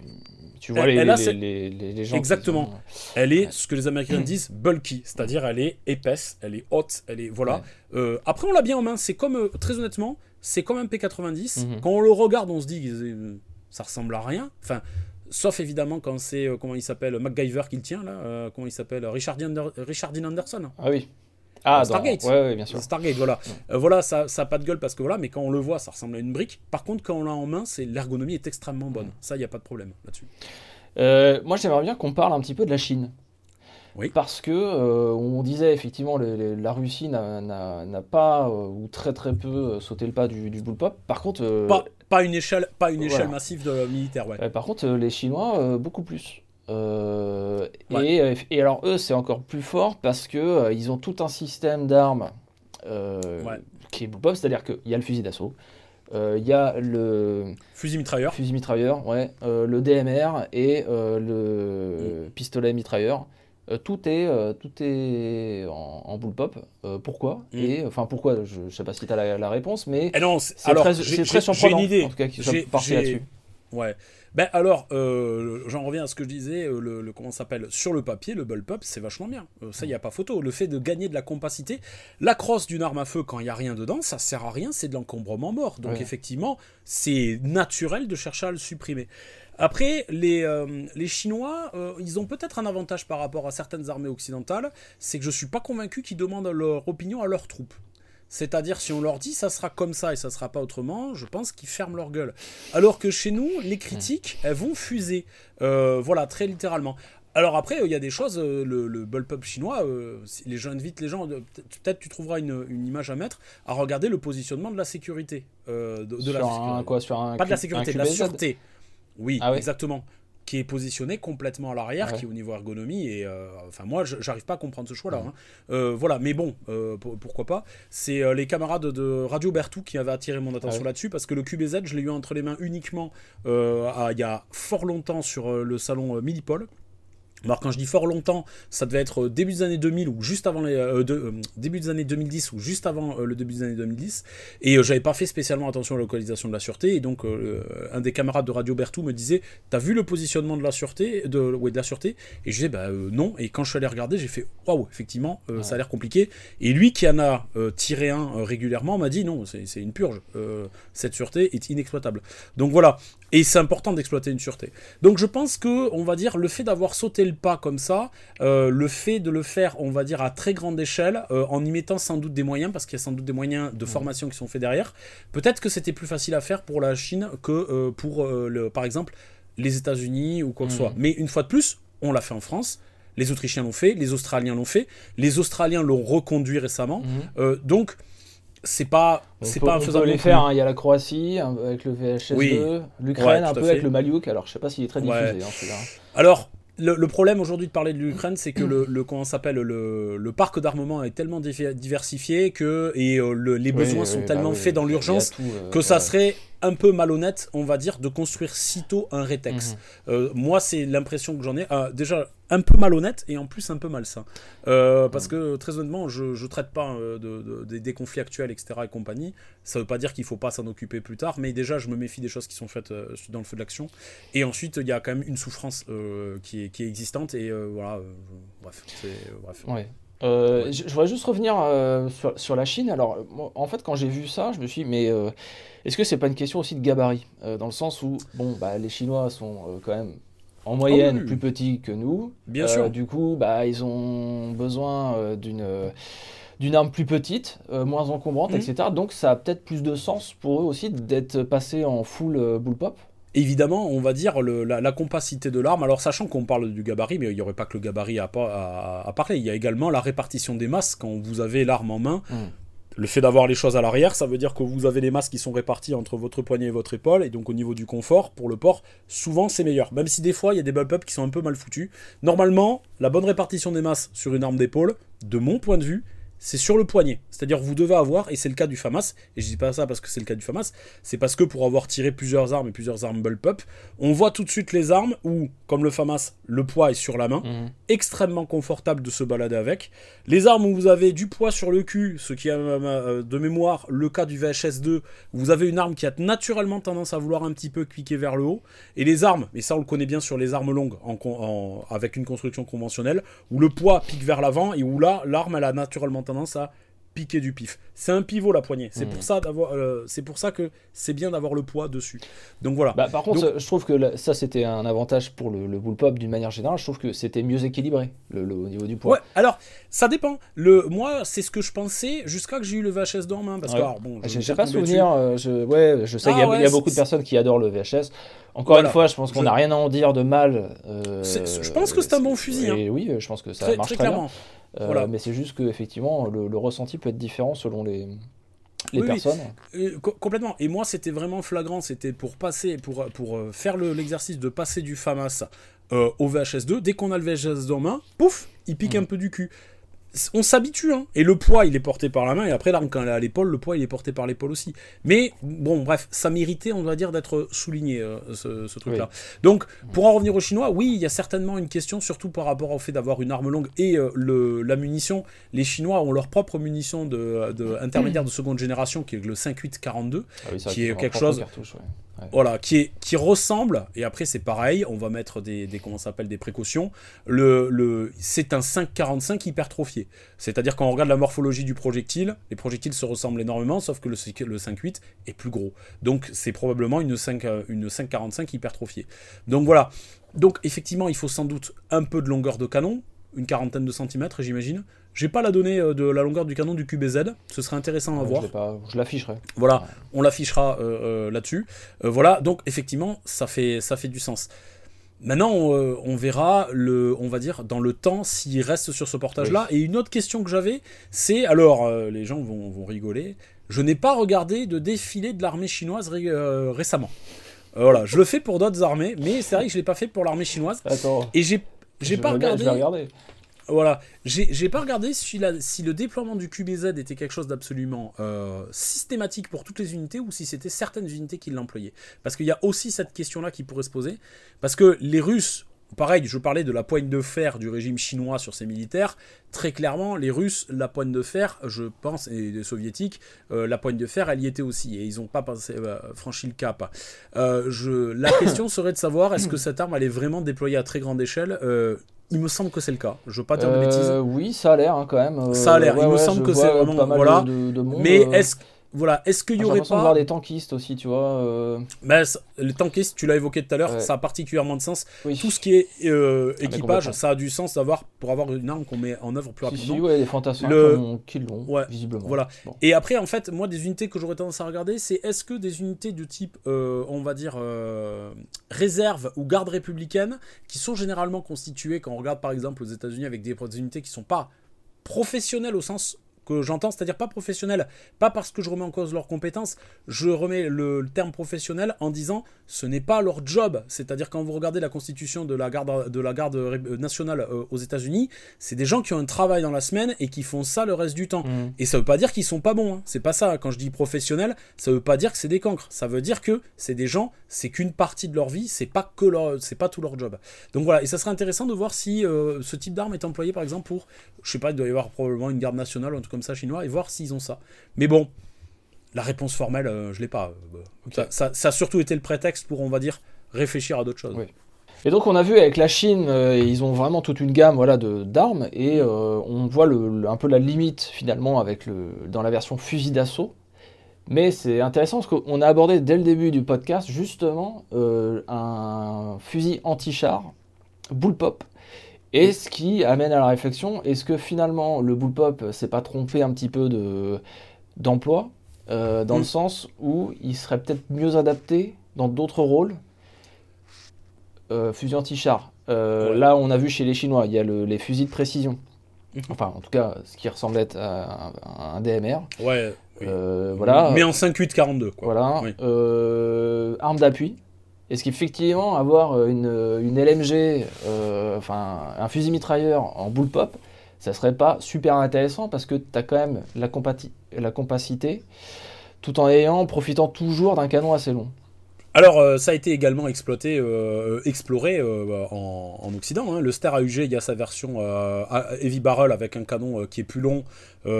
tu vois les gens. exactement. Elle est ce que les Américains disent bulky, c'est-à-dire elle est épaisse, elle est haute, elle est voilà. Ouais. Après, on l'a bien en main. C'est comme très honnêtement, c'est comme un P90. Quand on le regarde, on se dit ça ressemble à rien. Enfin. Sauf évidemment quand c'est, comment il s'appelle, MacGyver qui le tient là, comment il s'appelle, Richard Dean Anderson. Ah oui. Ah, Stargate. Ouais, bien sûr. Stargate, voilà. Voilà, ça a pas de gueule parce que voilà, mais quand on le voit, ça ressemble à une brique. Par contre, quand on l'a en main, l'ergonomie est extrêmement bonne. Ça, il n'y a pas de problème là-dessus. Moi, j'aimerais bien qu'on parle un petit peu de la Chine. Oui. Parce que on disait effectivement la Russie n'a pas ou très très peu sauté le pas du bullpup. Par contre, pas une échelle massive de militaire, ouais. Par contre, les Chinois beaucoup plus. Ouais. Et alors eux, c'est encore plus fort parce que ils ont tout un système d'armes qui est bullpup, c'est-à-dire qu'il y a le fusil d'assaut. Il y a le fusil mitrailleur, ouais, le DMR et le pistolet mitrailleur. Tout est en bullpup. Pourquoi Et enfin pourquoi je ne sais pas si tu as la réponse, mais c'est très surprenant. J'ai une idée. En tout cas, qu'ils soient partis là-dessus. Ouais. Ben alors, j'en reviens à ce que je disais, comment ça s'appelle, sur le papier, le bullpup, c'est vachement bien. Ça, il n'y a pas photo. Le fait de gagner de la compacité, la crosse d'une arme à feu, quand il n'y a rien dedans, ça sert à rien, c'est de l'encombrement mort. Donc effectivement, c'est naturel de chercher à le supprimer. Après, les Chinois, ils ont peut-être un avantage par rapport à certaines armées occidentales, c'est que je ne suis pas convaincu qu'ils demandent leur opinion à leurs troupes. C'est-à-dire, si on leur dit ça sera comme ça et ça sera pas autrement, je pense qu'ils ferment leur gueule. Alors que chez nous, les critiques, elles vont fuser. Voilà, très littéralement. Alors après, il y a des choses, le bullpup chinois, j'invite les gens, peut-être tu trouveras une image à mettre, à regarder le positionnement de la sécurité. Pas de la sécurité, de la sûreté. Oui, ah ouais. Exactement. Qui est positionné complètement à l'arrière, qui est au niveau ergonomie, et enfin moi j'arrive pas à comprendre ce choix-là. Voilà, mais bon, pourquoi pas. C'est les camarades de Radio Berthoud qui avaient attiré mon attention là-dessus, parce que le QBZ, je l'ai eu entre les mains uniquement il y a fort longtemps sur le salon Millipol. Alors quand je dis fort longtemps, ça devait être début des années 2000 ou juste avant début des années 2010 ou juste avant le début des années 2010, et j'avais pas fait spécialement attention à la localisation de la sûreté, et donc un des camarades de Radio Berthoud me disait t'as vu le positionnement de la sûreté, de la sûreté, et je disais non, et quand je suis allé regarder j'ai fait waouh, effectivement ça a l'air compliqué, et lui qui en a tiré un régulièrement m'a dit non, c'est une purge, cette sûreté est inexploitable. Donc voilà, et c'est important d'exploiter une sûreté. Donc je pense que, on va dire, le fait d'avoir sauté le pas comme ça, le fait de le faire, on va dire, à très grande échelle, en y mettant sans doute des moyens, parce qu'il y a sans doute des moyens de formation qui sont faits derrière, peut-être que c'était plus facile à faire pour la Chine que pour, par exemple, les États-Unis ou quoi que ce soit. Mais une fois de plus, on l'a fait en France. Les Autrichiens l'ont fait, les Australiens l'ont fait, les Australiens l'ont reconduit récemment. Donc, c'est pas faisable. Les faire, il y a la Croatie avec le VHS2, l'Ukraine un peu avec le Maliuk. Alors je sais pas s'il est très diffusé celui-là. Alors le problème aujourd'hui de parler de l'Ukraine, c'est que le parc d'armement est tellement diversifié que les besoins sont tellement faits dans l'urgence que ça serait un peu malhonnête, on va dire, de construire sitôt un rétex. Moi, c'est l'impression que j'en ai. Déjà, un peu malhonnête et en plus un peu malsain. Parce que, très honnêtement, je traite pas des conflits actuels, etc. et compagnie. Ça veut pas dire qu'il faut pas s'en occuper plus tard, mais déjà, je me méfie des choses qui sont faites dans le feu de l'action. Et ensuite, il y a quand même une souffrance qui est existante. Et voilà, bref. Ouais. Je voudrais juste revenir sur la Chine. Alors, moi, en fait, quand j'ai vu ça, je me suis dit, mais est-ce que c'est pas une question aussi de gabarit dans le sens où, les Chinois sont quand même en moyenne plus petits que nous. Bien sûr. Du coup, ils ont besoin d'une arme plus petite, moins encombrante, etc. Donc ça a peut-être plus de sens pour eux aussi d'être passé en full bullpup. Évidemment, on va dire la compacité de l'arme, alors sachant qu'on parle du gabarit, mais il n'y aurait pas que le gabarit à parler, il y a également la répartition des masses quand vous avez l'arme en main. Le fait d'avoir les choses à l'arrière, ça veut dire que vous avez les masses qui sont réparties entre votre poignet et votre épaule, et donc au niveau du confort, pour le port, souvent c'est meilleur. Même si des fois, il y a des bullpups qui sont un peu mal foutus. Normalement, la bonne répartition des masses sur une arme d'épaule, de mon point de vue, c'est sur le poignet. C'est-à-dire vous devez avoir, et c'est le cas du FAMAS, et je dis pas ça parce que c'est le cas du FAMAS, c'est parce que pour avoir tiré plusieurs armes et plusieurs armes bullpup, on voit tout de suite les armes où, comme le FAMAS, le poids est sur la main, extrêmement confortable de se balader avec. Les armes où vous avez du poids sur le cul, ce qui est de mémoire le cas du VHS2, où vous avez une arme qui a naturellement tendance à vouloir un petit peu cliquer vers le haut, et les armes, et ça on le connaît bien sur les armes longues avec une construction conventionnelle, où le poids pique vers l'avant et où là, l'arme elle a naturellement tendance à piquer du pif. C'est un pivot la poignée. C'est pour ça c'est pour ça que c'est bien d'avoir le poids dessus. Donc voilà. Par contre, je trouve que ça c'était un avantage pour le bullpup d'une manière générale. Je trouve que c'était mieux équilibré au niveau du poids. Ouais. Alors ça dépend. Moi c'est ce que je pensais jusqu'à que j'ai eu le VHS en main parce que alors, bon. J'ai pas souvenir. Je sais qu'il y a beaucoup de personnes qui adorent le VHS. Encore une fois, je pense qu'on n'a rien à en dire de mal. Je pense que c'est un bon fusil. Et oui, je pense que ça marche très bien. Mais c'est juste que effectivement le ressenti peut être différent selon les personnes. Complètement. Et moi c'était vraiment flagrant, c'était pour faire l'exercice de passer du FAMAS au VHS2. Dès qu'on a le VHS2 en main, pouf, il pique un peu du cul. On s'habitue, hein. Et le poids il est porté par la main, et après l'arme quand elle est à l'épaule, le poids il est porté par l'épaule aussi. Mais bon, bref, ça méritait, on va dire, d'être souligné ce truc-là. Donc, pour en revenir aux Chinois, oui, il y a certainement une question, surtout par rapport au fait d'avoir une arme longue et la munition. Les Chinois ont leur propre munition intermédiaire de seconde génération, qui est le 5.8-42, qui est quelque chose. Cartouche, Voilà, qui ressemble, et après c'est pareil, on va mettre des précautions. C'est un 5.45 hypertrophié. C'est-à-dire quand on regarde la morphologie du projectile, les projectiles se ressemblent énormément, sauf que le 5.8 est plus gros. Donc c'est probablement une 5.45 hypertrophiée. Donc voilà. Donc effectivement, il faut sans doute un peu de longueur de canon, une quarantaine de centimètres, j'imagine. J'ai pas la donnée de la longueur du canon du QBZ, ce serait intéressant à voir. Je l'afficherai. Voilà, on l'affichera là-dessus. Voilà, donc effectivement, ça fait du sens. Maintenant, on verra, on va dire, dans le temps, s'il reste sur ce portage-là. Et une autre question que j'avais, c'est, alors, les gens vont rigoler, je n'ai pas regardé de défilé de l'armée chinoise récemment. Voilà, je le fais pour d'autres armées, mais c'est vrai que je ne l'ai pas fait pour l'armée chinoise. Attends. Et j'ai pas regardé. Je vais regarder. Voilà, j'ai pas regardé si le déploiement du QBZ était quelque chose d'absolument systématique pour toutes les unités ou si c'était certaines unités qui l'employaient. Parce qu'il y a aussi cette question-là qui pourrait se poser. Parce que les Russes, pareil, je parlais de la poigne de fer du régime chinois sur ses militaires. Très clairement, les Russes, la poigne de fer, je pense, et les Soviétiques, la poigne de fer, elle y était aussi. Et ils n'ont pas franchi le cap. La question serait de savoir, est-ce que cette arme, elle est vraiment déployée à très grande échelle il me semble que c'est le cas. Je veux pas dire de bêtises. Oui, ça a l'air quand même. Ça a l'air. Il me semble que c'est vraiment pas mal voilà. de monde. Mais est-ce qu'il y aurait pas de voir des tankistes aussi, tu vois. Les tankistes, tu l'as évoqué tout à l'heure, ça a particulièrement de sens. Oui. Tout ce qui est équipage, ça a du sens pour avoir une arme qu'on met en œuvre plus rapidement. Oui, les fantassins qui l'ont, visiblement. Voilà. Bon. Et après, en fait, moi, des unités que j'aurais tendance à regarder, c'est est-ce que des unités de type, on va dire, réserve ou garde républicaine, qui sont généralement constituées, quand on regarde par exemple aux États-Unis avec des unités qui ne sont pas professionnelles au sens que j'entends, c'est-à-dire pas professionnel, pas parce que je remets en cause leurs compétences, je remets le terme professionnel en disant ce n'est pas leur job, c'est-à-dire quand vous regardez la constitution de la garde nationale aux États-Unis, c'est des gens qui ont un travail dans la semaine et qui font ça le reste du temps. Et ça veut pas dire qu'ils sont pas bons, hein. C'est pas ça. Quand je dis professionnel, ça veut pas dire que c'est des cancres, ça veut dire que c'est des gens, c'est qu'une partie de leur vie, c'est pas tout leur job. Donc voilà, et ça serait intéressant de voir si ce type d'arme est employé par exemple pour, je sais pas, il doit y avoir probablement une garde nationale ou un truc comme ça chinois, et voir s'ils ont ça. Mais bon, la réponse formelle, je l'ai pas. Okay. Ça a surtout été le prétexte pour, on va dire, réfléchir à d'autres choses. Oui. Et donc on a vu avec la Chine, ils ont vraiment toute une gamme d'armes, et on voit un peu la limite finalement dans la version fusil d'assaut. Mais c'est intéressant parce qu'on a abordé dès le début du podcast, justement, un fusil anti-char, bullpup. Et ce qui amène à la réflexion, est-ce que finalement le bullpup s'est pas trompé un petit peu d'emploi, dans le sens où il serait peut-être mieux adapté dans d'autres rôles, fusil anti-char. Là, on a vu chez les Chinois, il y a les fusils de précision. Enfin, en tout cas, ce qui ressemblait à un DMR. Ouais. Oui. Voilà. Mais en 5.8-42, quoi. Voilà. Oui. Arme d'appui. Est-ce qu'effectivement, avoir une LMG, enfin un fusil mitrailleur en bullpup, ça serait pas super intéressant parce que tu as quand même la compacité, tout en profitant toujours d'un canon assez long. Alors, ça a été également exploré en Occident. Hein. Le Ster AUG, il y a sa version Heavy Barrel avec un canon qui est plus long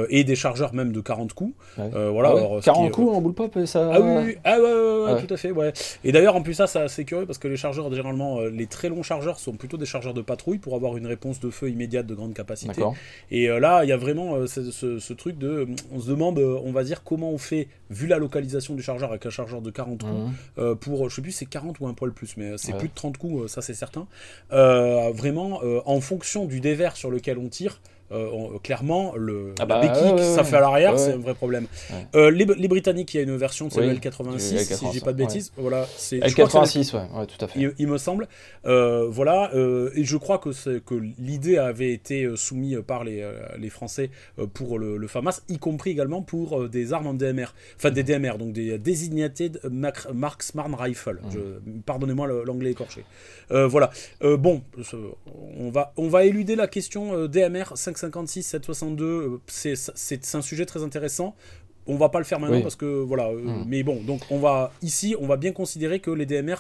et des chargeurs même de 40 coups. Ouais. Voilà, ouais. alors, 40 coups en bullpup, ça... Ah oui, ouais, tout à fait. Ouais. Et d'ailleurs, en plus, ça, c'est assez curieux parce que les chargeurs, généralement, les très longs chargeurs sont plutôt des chargeurs de patrouille pour avoir une réponse de feu immédiate de grande capacité. Et là, il y a vraiment ce truc de... On se demande, on va dire, comment on fait, vu la localisation du chargeur avec un chargeur de 40 coups, pour, je sais plus, c'est 40 ou un poil plus, mais c'est plus de 30 coups, ça c'est certain. Vraiment, en fonction du dévers sur lequel on tire, clairement, la béquille, ça fait à l'arrière, c'est un vrai problème. Les Britanniques, il y a une version, c'est le L86, si je dis pas de bêtises. Voilà, c'est L86, ouais, tout à fait. Il me semble. Voilà, et je crois que l'idée avait été soumise par les Français pour le FAMAS, y compris également pour des armes en DMR. Enfin, des DMR, donc des Designated Marksman Rifle. Pardonnez-moi l'anglais écorché. Voilà. Bon, on va éluder la question DMR 5.56, 7.62. C'est un sujet très intéressant. On va pas le faire maintenant parce que voilà. Mais bon, donc on va bien considérer que les DMR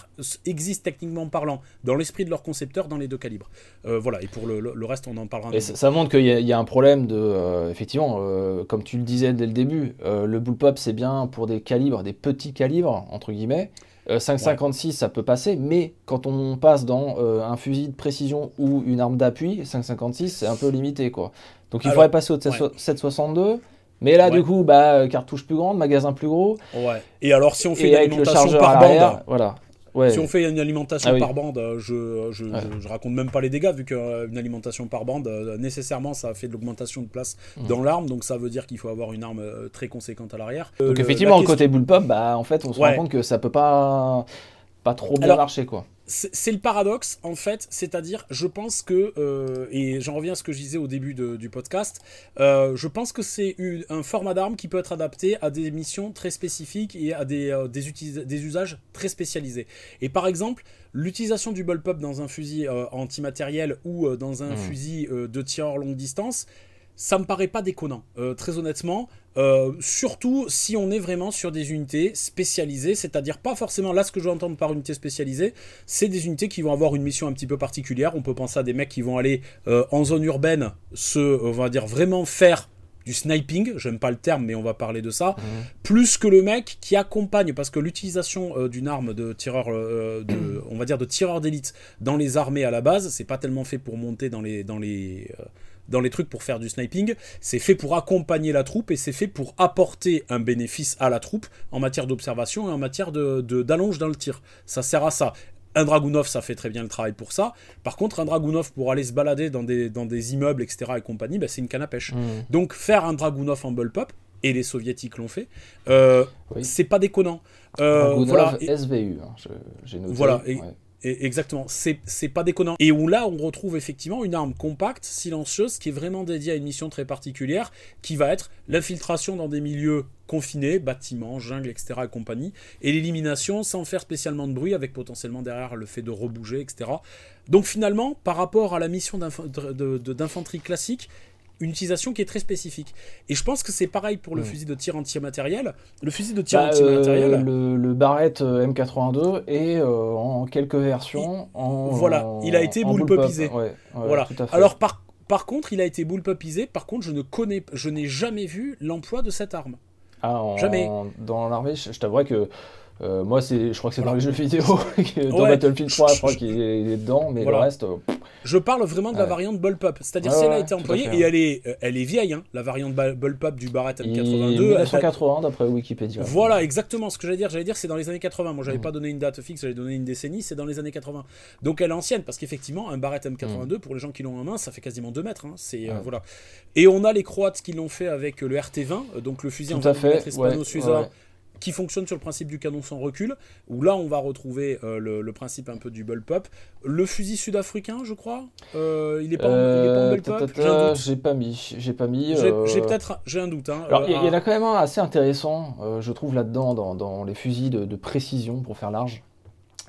existent techniquement parlant dans l'esprit de leurs concepteurs dans les deux calibres. Voilà. Et pour le reste, on en parlera. Et ça montre qu'il y a un problème de effectivement, comme tu le disais dès le début, le bullpup c'est bien pour des calibres, des petits calibres entre guillemets. 5.56 ça peut passer, mais quand on passe dans un fusil de précision ou une arme d'appui, 5.56 c'est un peu limité quoi. Donc il faudrait passer au 7.62. Mais là, du coup, cartouche plus grande, magasin plus gros. Ouais. Et alors, si on fait une alimentation par bande, voilà. Ouais. Si on fait une alimentation par bande, je raconte même pas les dégâts, vu qu'une alimentation par bande, nécessairement, ça fait de l'augmentation de place dans l'arme, donc ça veut dire qu'il faut avoir une arme très conséquente à l'arrière. Donc effectivement, le côté bullpup, en fait, on se rend compte que ça peut pas trop bien marcher, quoi. C'est le paradoxe, en fait, c'est-à-dire, je pense que, et j'en reviens à ce que je disais au début du podcast, je pense que c'est un format d'arme qui peut être adapté à des missions très spécifiques et à des usages très spécialisés. Et par exemple, l'utilisation du bullpup dans un fusil antimatériel ou dans un fusil de tireur longue distance, ça me paraît pas déconnant, très honnêtement. Surtout si on est vraiment sur des unités spécialisées, c'est-à-dire pas forcément, là ce que je veux entendre par unité spécialisée, c'est des unités qui vont avoir une mission un petit peu particulière. On peut penser à des mecs qui vont aller en zone urbaine, on va dire vraiment faire du sniping, j'aime pas le terme mais on va parler de ça, plus que le mec qui accompagne, parce que l'utilisation d'une arme de tireur, on va dire de tireur d'élite dans les armées à la base, c'est pas tellement fait pour monter dans les trucs pour faire du sniping, c'est fait pour accompagner la troupe et c'est fait pour apporter un bénéfice à la troupe en matière d'observation et en matière d'allonge dans le tir. Ça sert à ça. Un Dragunov, ça fait très bien le travail pour ça. Par contre, un Dragunov, pour aller se balader dans des immeubles, etc. et compagnie, c'est une canne à pêche. Donc, faire un Dragunov en bullpup, et les soviétiques l'ont fait, c'est pas déconnant. Dragunov SVU, j'ai noté. Voilà, et exactement, c'est pas déconnant. Et là, on retrouve effectivement une arme compacte, silencieuse, qui est vraiment dédiée à une mission très particulière, qui va être l'infiltration dans des milieux confinés, bâtiments, jungle, etc. et compagnie, et l'élimination sans faire spécialement de bruit, avec potentiellement derrière le fait de rebouger, etc. Donc finalement, par rapport à la mission d'infanterie classique, une utilisation qui est très spécifique. Et je pense que c'est pareil pour le fusil de tir anti-matériel. Le fusil de tir anti-matériel... Le Barrett M82 est en quelques versions il a été bullpupisé. Voilà. Tout à fait. Alors par contre, il a été bullpupisé. Par contre, je n'ai jamais vu l'emploi de cette arme. Jamais. Dans l'armée, je t'avouerais que Moi, je crois que c'est dans les jeux vidéo. Dans Ouais, Battlefield 3, je crois qu'il est dedans, mais le voilà. reste. Je parle vraiment de la Ouais. variante Bullpup, c'est-à-dire Ouais, si elle a ouais, été tout à employée, fait, et ouais. elle est vieille, hein, la variante Bullpup du Barrett Il... M82. 1980, d'après Wikipédia. Voilà, exactement ce que j'allais dire, c'est dans les années 80. Moi, j'avais Mm. pas donné une date fixe, j'avais donné une décennie, c'est dans les années 80. Donc elle est ancienne, parce qu'effectivement, un Barrett M82, pour les gens qui l'ont en main, ça fait quasiment 2 mètres. Hein, Ouais. voilà. Et on a les Croates qui l'ont fait avec le RT20, donc le fusil en Tout à 20 fait, mm Hispano-Suiza, ouais. qui fonctionne sur le principe du canon sans recul, où là on va retrouver le principe un peu du bullpup. Le fusil sud-africain, je crois, il est pas en bullpup, j'ai un doute. J'ai pas mis. J'ai un doute. Hein, Alors, il y en a quand même un assez intéressant, je trouve, là-dedans, dans les fusils de précision, pour faire large.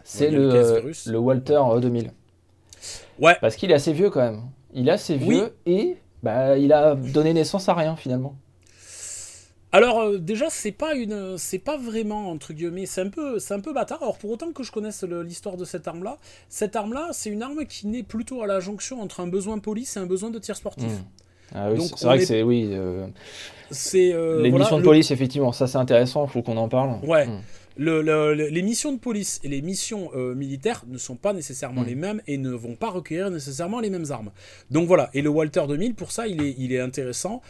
C'est Ouais, il y a le KS-Virus. le Walter 2000. Ouais. Parce qu'il est assez vieux, quand même. Il est assez Oui. vieux et bah, il a donné naissance à rien, finalement. Alors déjà c'est pas vraiment entre guillemets, c'est un peu bâtard. Alors pour autant que je connaisse l'histoire de cette arme là c'est une arme qui naît plutôt à la jonction entre un besoin police et un besoin de tir sportif. Ah oui, Donc, c'est vrai on que est- c'est oui. C'est Les voilà, missions de police, effectivement, ça c'est intéressant, il faut qu'on en parle. Ouais. Mm. Les missions de police et les missions militaires ne sont pas nécessairement les mêmes et ne vont pas requérir nécessairement les mêmes armes. Donc voilà, et le Walter 2000, pour ça, il est intéressant.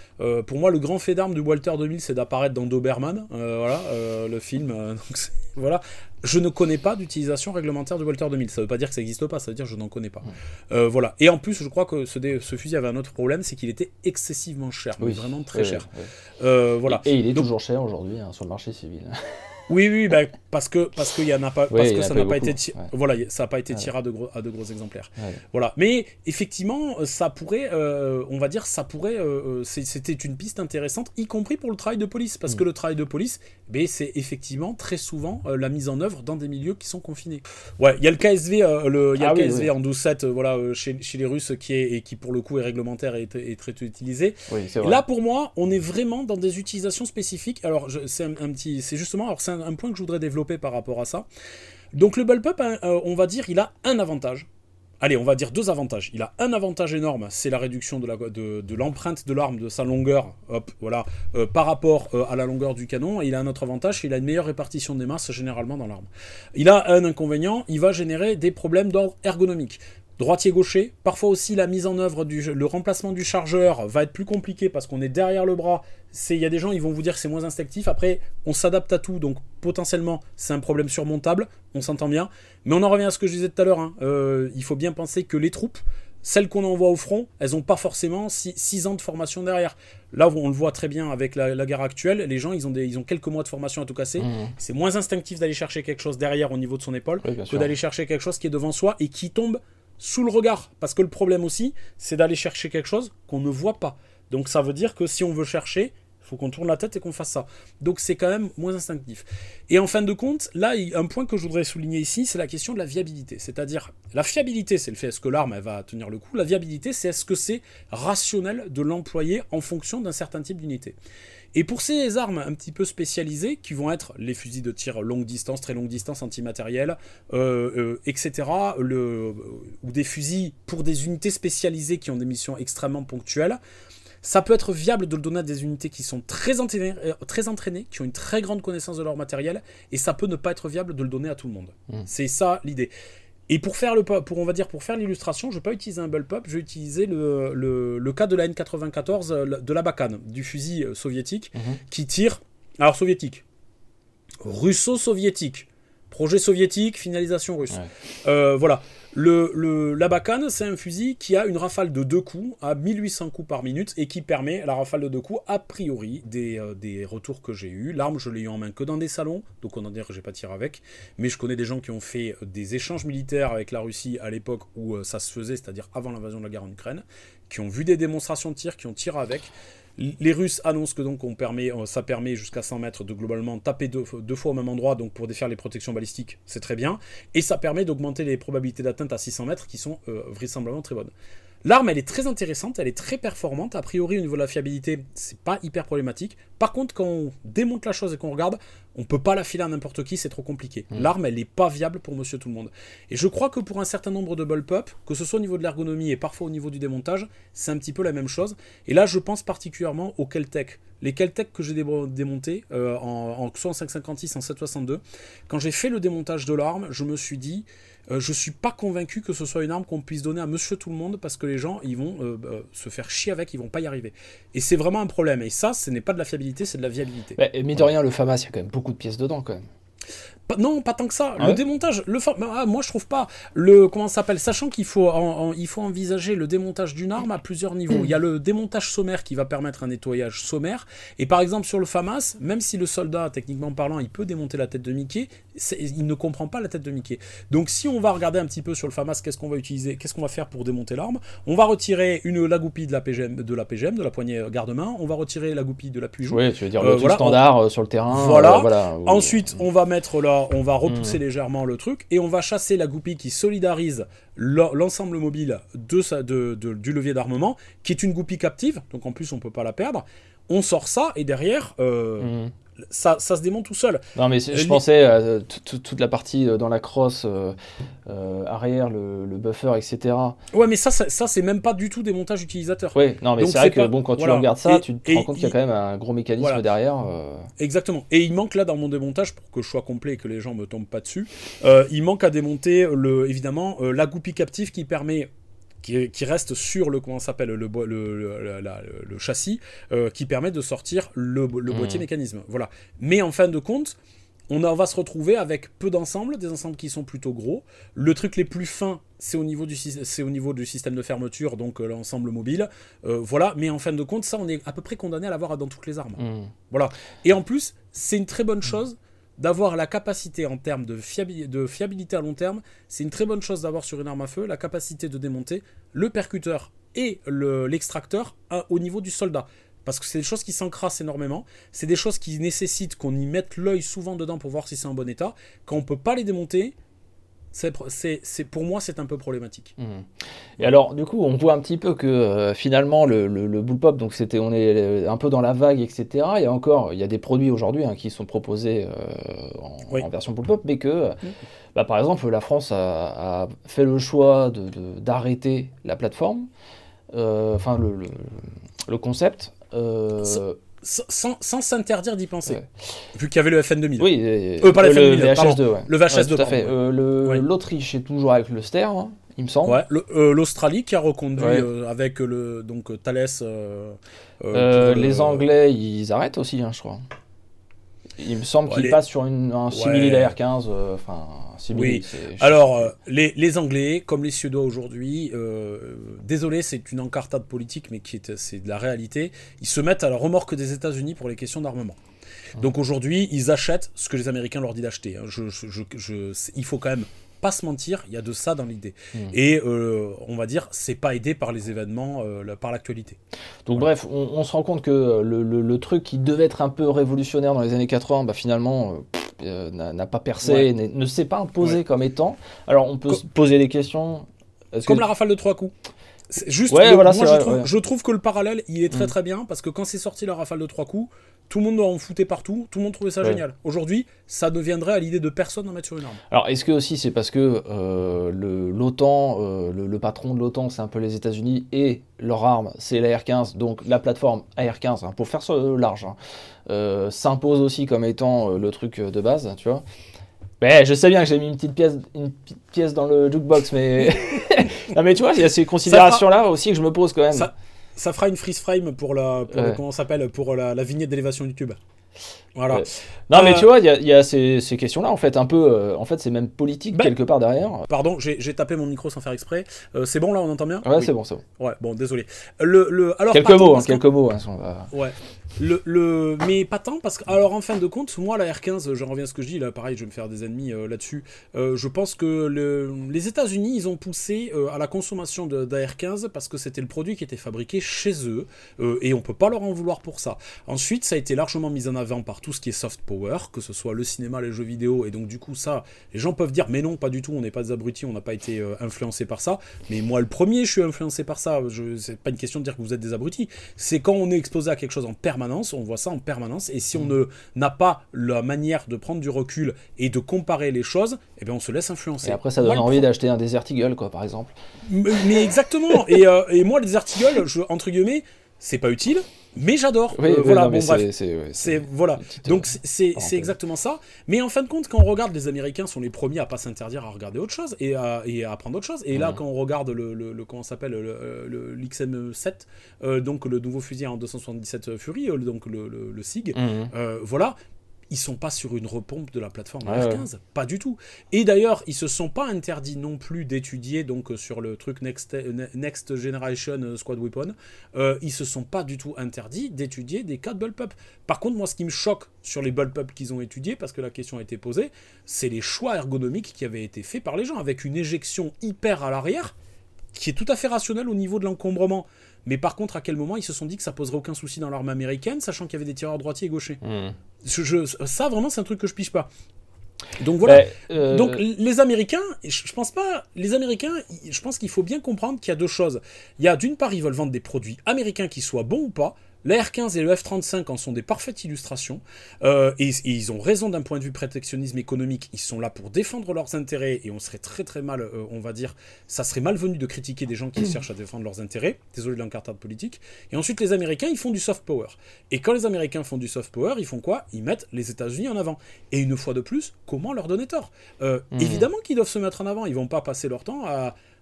Pour moi, le grand fait d'armes du Walter 2000, c'est d'apparaître dans Doberman, le film. Donc voilà. Je ne connais pas d'utilisation réglementaire du Walter 2000. Ça ne veut pas dire que ça n'existe pas, ça veut dire que je n'en connais pas. Voilà. Et en plus, je crois que ce fusil avait un autre problème, c'est qu'il était excessivement cher, mais vraiment très cher. Voilà. Et il est toujours cher aujourd'hui sur le marché civil. Oui, bah, parce que il y en a pas, parce que ça n'a pas été, voilà, ça n'a pas été tiré à de gros exemplaires. Ouais. Voilà. Mais effectivement, ça pourrait, on va dire, c'était une piste intéressante, y compris pour le travail de police, parce que le travail de police, ben, c'est effectivement très souvent la mise en œuvre dans des milieux qui sont confinés. Ouais, il y a le KSV, KSV en 12-7, voilà, chez les Russes qui pour le coup est réglementaire et très utilisé. Oui, c'est vrai. Là, pour moi, on est vraiment dans des utilisations spécifiques. Alors, c'est justement, alors c'est un point que je voudrais développer par rapport à ça. Donc, le bullpup, on va dire, il a un avantage. Allez, on va dire 2 avantages. Il a un avantage énorme, c'est la réduction de l'empreinte de l'arme, de sa longueur, par rapport à la longueur du canon. Et il a un autre avantage, c'est qu'il a une meilleure répartition des masses généralement dans l'arme. Il a un inconvénient, il va générer des problèmes d'ordre ergonomique. Droitier-gaucher, parfois aussi la mise en œuvre, le remplacement du chargeur va être plus compliqué parce qu'on est derrière le bras. Il y a des gens, ils vont vous dire que c'est moins instinctif. Après, on s'adapte à tout, donc potentiellement, c'est un problème surmontable, on s'entend bien. Mais on en revient à ce que je disais tout à l'heure, hein. Il faut bien penser que les troupes, celles qu'on envoie au front, elles n'ont pas forcément 6 ans de formation derrière. Là, on le voit très bien avec la guerre actuelle, les gens, ils ont quelques mois de formation à tout casser. C'est moins instinctif d'aller chercher quelque chose derrière au niveau de son épaule que d'aller chercher quelque chose qui est devant soi et qui tombe sous le regard, parce que le problème aussi, c'est d'aller chercher quelque chose qu'on ne voit pas. Donc ça veut dire que si on veut chercher, il faut qu'on tourne la tête et qu'on fasse ça. Donc c'est quand même moins instinctif. Et en fin de compte, là, un point que je voudrais souligner ici, c'est la question de la viabilité. C'est-à-dire, la fiabilité, c'est le fait est-ce que l'arme, elle va tenir le coup. La viabilité, c'est est-ce que c'est rationnel de l'employer en fonction d'un certain type d'unité. Et pour ces armes un petit peu spécialisées, qui vont être les fusils de tir longue distance, très longue distance, antimatériel, etc., ou des fusils pour des unités spécialisées qui ont des missions extrêmement ponctuelles, ça peut être viable de le donner à des unités qui sont très entraînées, qui ont une très grande connaissance de leur matériel, et ça peut ne pas être viable de le donner à tout le monde. C'est ça l'idée. Et pour faire l'illustration, je ne vais pas utiliser un bullpup, je vais utiliser le cas de la N94 de la Bakan, du fusil soviétique, qui tire... Alors soviétique, russo-soviétique, projet soviétique, finalisation russe. Voilà. La Bakan, c'est un fusil qui a une rafale de 2 coups à 1800 coups par minute et qui permet, la rafale de 2 coups, a priori, des retours que j'ai eus. L'arme, je l'ai eu en main que dans des salons, donc on en dirait que j'ai pas tiré avec. Mais je connais des gens qui ont fait des échanges militaires avec la Russie à l'époque où ça se faisait, c'est-à-dire avant l'invasion de la guerre en Ukraine, qui ont vu des démonstrations de tir, qui ont tiré avec. Les Russes annoncent que donc ça permet jusqu'à 100 mètres de globalement taper deux fois au même endroit, donc pour défaire les protections balistiques, c'est très bien. Et ça permet d'augmenter les probabilités d'atteinte à 600 mètres qui sont vraisemblablement très bonnes. L'arme, elle est très intéressante, elle est très performante. A priori, au niveau de la fiabilité, c'est pas hyper problématique. Par contre, quand on démonte la chose et qu'on regarde, on peut pas la filer à n'importe qui, c'est trop compliqué. L'arme, elle est pas viable pour monsieur tout le monde. Et je crois que pour un certain nombre de bullpup, que ce soit au niveau de l'ergonomie et parfois au niveau du démontage, c'est un petit peu la même chose. Et là, je pense particulièrement au Kel-Tec. les Keltec que j'ai démontés, soit en 556, en 762, quand j'ai fait le démontage de l'arme, je me suis dit, je suis pas convaincu que ce soit une arme qu'on puisse donner à monsieur tout le monde, parce que les gens, ils vont se faire chier avec, ils vont pas y arriver. Et c'est vraiment un problème. Et ça, ce n'est pas de la fiabilité, c'est de la viabilité. Et mine de rien, le FAMAS, il y a quand même beaucoup de pièces dedans, quand même. Non, pas tant que ça. Ah le démontage, moi je trouve pas. Comment ça s'appelle, sachant qu'il faut, il faut envisager le démontage d'une arme à plusieurs niveaux. Il y a le démontage sommaire qui va permettre un nettoyage sommaire. Et par exemple sur le FAMAS, même si le soldat, techniquement parlant, il peut démonter la tête de Mickey, il ne comprend pas la tête de Mickey. Donc si on va regarder un petit peu sur le FAMAS, qu'est-ce qu'on va utiliser, qu'est-ce qu'on va faire pour démonter l'arme? On va retirer la goupille de la PGM, de la poignée garde-main. On va retirer la goupille de la pujoue. Oui, tu veux dire le truc standard sur le terrain. Voilà. Ensuite, on va mettre là. On va repousser légèrement le truc et on va chasser la goupille qui solidarise l'ensemble mobile du levier d'armement, qui est une goupille captive, donc en plus on peut pas la perdre. On sort ça et derrière, ça se démonte tout seul. Non mais je pensais à toute la partie dans la crosse arrière, le buffer, etc. Ouais, mais ça c'est même pas du tout des montages utilisateurs. Oui, non mais c'est vrai que bon, quand tu regardes ça, tu te rends compte qu'il y a quand même un gros mécanisme derrière. Exactement. Et il manque là dans mon démontage, pour que je sois complet et que les gens me tombent pas dessus, il manque à démonter évidemment la goupille captive qui permet qui reste sur le châssis, qui permet de sortir le boîtier mécanisme. Voilà. Mais en fin de compte, on va se retrouver avec peu d'ensembles, des ensembles qui sont plutôt gros. Le truc les plus fins, c'est au niveau du système de fermeture, donc l'ensemble mobile. Voilà. Mais en fin de compte, ça, on est à peu près condamné à l'avoir dans toutes les armes. Voilà. Et en plus, c'est une très bonne chose d'avoir la capacité en termes de fiabilité à long terme. C'est une très bonne chose d'avoir sur une arme à feu la capacité de démonter le percuteur et l'extracteur au niveau du soldat. Parce que c'est des choses qui s'encrassent énormément. C'est des choses qui nécessitent qu'on y mette l'œil souvent dedans pour voir si c'est en bon état. Quand on ne peut pas les démonter, pour moi, c'est un peu problématique. Et alors, du coup, on voit un petit peu que finalement, le bullpup, donc on est un peu dans la vague, etc. Il y a des produits aujourd'hui qui sont proposés en version bullpup, mais que, par exemple, la France a fait le choix d'arrêter la plateforme, le concept. Sans s'interdire d'y penser, vu qu'il y avait le FN 2000. Oui, pas le FN 2000, VHS2, ouais. Le VHS2, tout à fait. L'Autriche est toujours avec le Ster, il me semble. Ouais, l'Australie qui a reconduit avec Thales. Les Anglais, ils arrêtent aussi, je crois. Il me semble qu'ils passent sur un simili AR-15. Oui. Alors, les Anglais, comme les Suédois aujourd'hui, désolé, c'est une encartade politique, mais c'est de la réalité. Ils se mettent à la remorque des États-Unis pour les questions d'armement. Donc aujourd'hui, ils achètent ce que les Américains leur disent d'acheter. Il faut quand même pas se mentir, il y a de ça dans l'idée. Et on va dire, c'est pas aidé par les événements, par l'actualité. Donc bref, on se rend compte que le truc qui devait être un peu révolutionnaire dans les années 80, finalement, n'a pas percé, ne s'est pas imposé comme étant. Alors on peut se poser des questions. Comme la rafale de 3 coups. Juste, je trouve que le parallèle, il est très très bien, parce que quand c'est sorti la rafale de 3 coups, tout le monde en foutait partout, tout le monde trouvait ça génial. Aujourd'hui, ça ne viendrait à l'idée de personne d'en mettre sur une arme. Alors, est-ce que aussi c'est parce que l'OTAN, le patron de l'OTAN, c'est un peu les États-Unis, et leur arme, c'est la R15, donc la plateforme AR-15, pour faire ça large, s'impose aussi comme étant le truc de base, tu vois. Mais je sais bien que j'ai mis une petite pièce dans le jukebox, mais non, mais tu vois, il y a ces considérations-là aussi que je me pose quand même. Ça fera une freeze frame pour la vignette d'élévation YouTube. Voilà. Non, mais tu vois, il y a ces questions-là, en fait, un peu. En fait, c'est même politique quelque part derrière. Pardon, j'ai tapé mon micro sans faire exprès. C'est bon là, on entend bien? Ouais, oui. C'est bon. Ouais, bon, désolé. Alors, quelques mots. Ouais. Mais pas tant, parce que, alors en fin de compte, moi la R15, j'en reviens à ce que je dis, là pareil, je vais me faire des ennemis là-dessus. Je pense que les États-Unis, ils ont poussé à la consommation d'AR-15 parce que c'était le produit qui était fabriqué chez eux, et on peut pas leur en vouloir pour ça. Ensuite, ça a été largement mis en avant par tout ce qui est soft power, que ce soit le cinéma, les jeux vidéo, et donc du coup ça, les gens peuvent dire mais non, pas du tout, on n'est pas des abrutis, on n'a pas été influencé par ça. Mais moi le premier, je suis influencé par ça. C'est pas une question de dire que vous êtes des abrutis, c'est quand on est exposé à quelque chose en permanence, on voit ça en permanence, et si on n'a pas la manière de prendre du recul et de comparer les choses, eh bien on se laisse influencer. Et après ça donne envie d'acheter un Desert Eagle, quoi, par exemple. Mais exactement. Et moi, le Desert Eagle, entre guillemets, c'est pas utile, mais j'adore. Oui, voilà, non, bon bref. Voilà. Petite, Donc c'est exactement ça. Mais en fin de compte, quand on regarde, les Américains sont les premiers à pas s'interdire à regarder autre chose et à apprendre autre chose. Et là, quand on regarde comment s'appelle l'XM7, donc le nouveau fusil en 277 Fury, donc le SIG, voilà. Ils sont pas sur une repompe de la plateforme R15, pas du tout. Et d'ailleurs, ils se sont pas interdits non plus d'étudier donc sur le truc Next Generation Squad Weapon. Ils se sont pas du tout interdits d'étudier des cas de bullpup. Par contre, moi, ce qui me choque sur les bullpup qu'ils ont étudiés, parce que la question a été posée, c'est les choix ergonomiques qui avaient été faits par les gens, avec une éjection hyper à l'arrière, qui est tout à fait rationnelle au niveau de l'encombrement. Mais par contre, à quel moment ils se sont dit que ça poserait aucun souci dans l'arme américaine, sachant qu'il y avait des tireurs droitiers et gauchers. Ça, vraiment, c'est un truc que je pige pas. Donc voilà. Donc les Américains, je pense qu'il faut bien comprendre qu'il y a deux choses. Il y a d'une part, ils veulent vendre des produits américains qui soient bons ou pas. La R15 et le F-35 en sont des parfaites illustrations, et ils ont raison d'un point de vue protectionnisme économique. Ils sont là pour défendre leurs intérêts, et on serait très très mal, on va dire, ça serait malvenu de critiquer des gens qui cherchent à défendre leurs intérêts. Désolé de l'encartade politique. Et ensuite, les Américains, ils font du soft power. Et quand les Américains font du soft power, ils font quoi? Ils mettent les États-Unis en avant. Et une fois de plus, comment leur donner tort? Évidemment qu'ils doivent se mettre en avant. Ils vont pas passer leur temps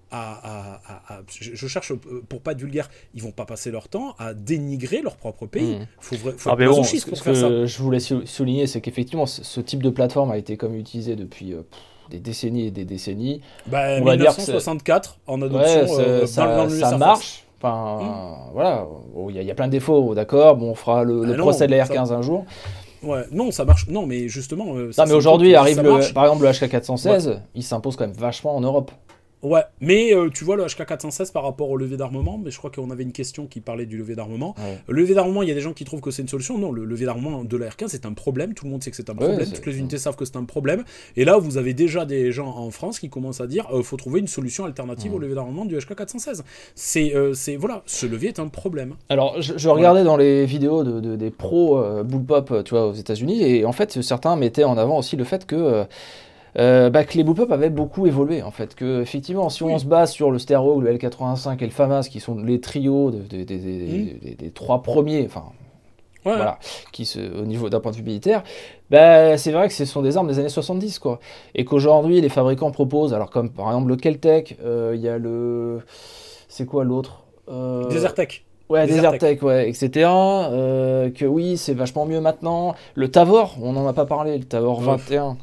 je cherche pour pas être vulgaire, ils vont pas passer leur temps à dénigrer leur propre pays. Faut être masochiste pour faire ça. Je voulais souligner, c'est qu'effectivement ce type de plateforme a été comme utilisé depuis des décennies et des décennies. On 1964 en adoption, ça marche. Enfin, voilà, il y a plein de défauts, d'accord. Bon, on fera le procès de la R15 un jour. Ouais, non, ça marche. Non, mais justement. Mais aujourd'hui arrive par exemple le HK416, il s'impose quand même vachement en Europe. Ouais, mais tu vois le HK416 par rapport au levier d'armement, mais je crois qu'on avait une question qui parlait du levier d'armement. Le levier d'armement, il y a des gens qui trouvent que c'est une solution. Non, le levier d'armement de la R15 c'est un problème, tout le monde sait que c'est un problème, toutes les unités savent que c'est un problème. Et là, vous avez déjà des gens en France qui commencent à dire faut trouver une solution alternative au levier d'armement du HK416. Voilà, ce levier est un problème. Alors, je regardais dans les vidéos des pros bullpup, tu vois, aux États-Unis, et en fait, certains mettaient en avant aussi le fait que les bullpup avaient beaucoup évolué en fait, que effectivement si on se base sur le Stereo, le L85 et le FAMAS qui sont les trios des trois premiers, enfin voilà, au niveau d'un point de vue militaire, c'est vrai que ce sont des armes des années 70 quoi, et qu'aujourd'hui les fabricants proposent, alors comme par exemple le Kel-Tec, il y a c'est quoi l'autre, Desertec. Ouais, Desertec, ouais, etc. Que oui, c'est vachement mieux maintenant. Le Tavor, on n'en a pas parlé, le Tavor 21.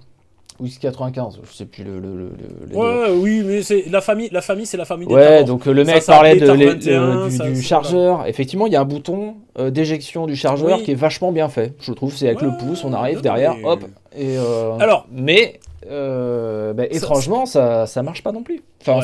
Ou 95, je sais plus oui, mais c'est la famille c'est la famille des Tavors. Donc le mec parlait du chargeur. Voilà. Effectivement, il y a un bouton d'éjection du chargeur qui est vachement bien fait. Je trouve, c'est avec le pouce, on arrive derrière, hop. Et alors, mais étrangement, ça marche pas non plus. Enfin,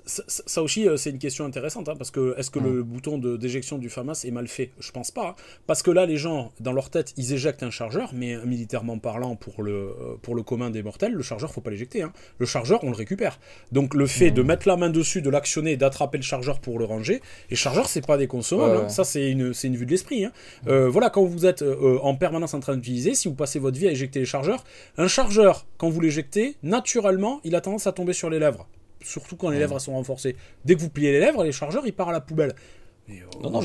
ça aussi, c'est une question intéressante, hein, parce que est-ce que le bouton d'éjection du FAMAS est mal fait? Je pense pas, hein, parce que là, les gens, dans leur tête, ils éjectent un chargeur, mais militairement parlant, pour le commun des mortels, le chargeur, faut pas l'éjecter. Hein. Le chargeur, on le récupère. Donc le fait de mettre la main dessus, de l'actionner, d'attraper le chargeur pour le ranger, les chargeurs, c'est pas des consommables. Hein. Ça, c'est une vue de l'esprit. Hein. Voilà, quand vous êtes en permanence en train d'utiliser, si vous passez votre vie à éjecter les chargeurs, un chargeur, quand vous l'éjectez, naturellement, il a tendance à tomber sur les lèvres. Surtout quand les lèvres sont renforcées. Dès que vous pliez les lèvres, les chargeurs, ils partent à la poubelle.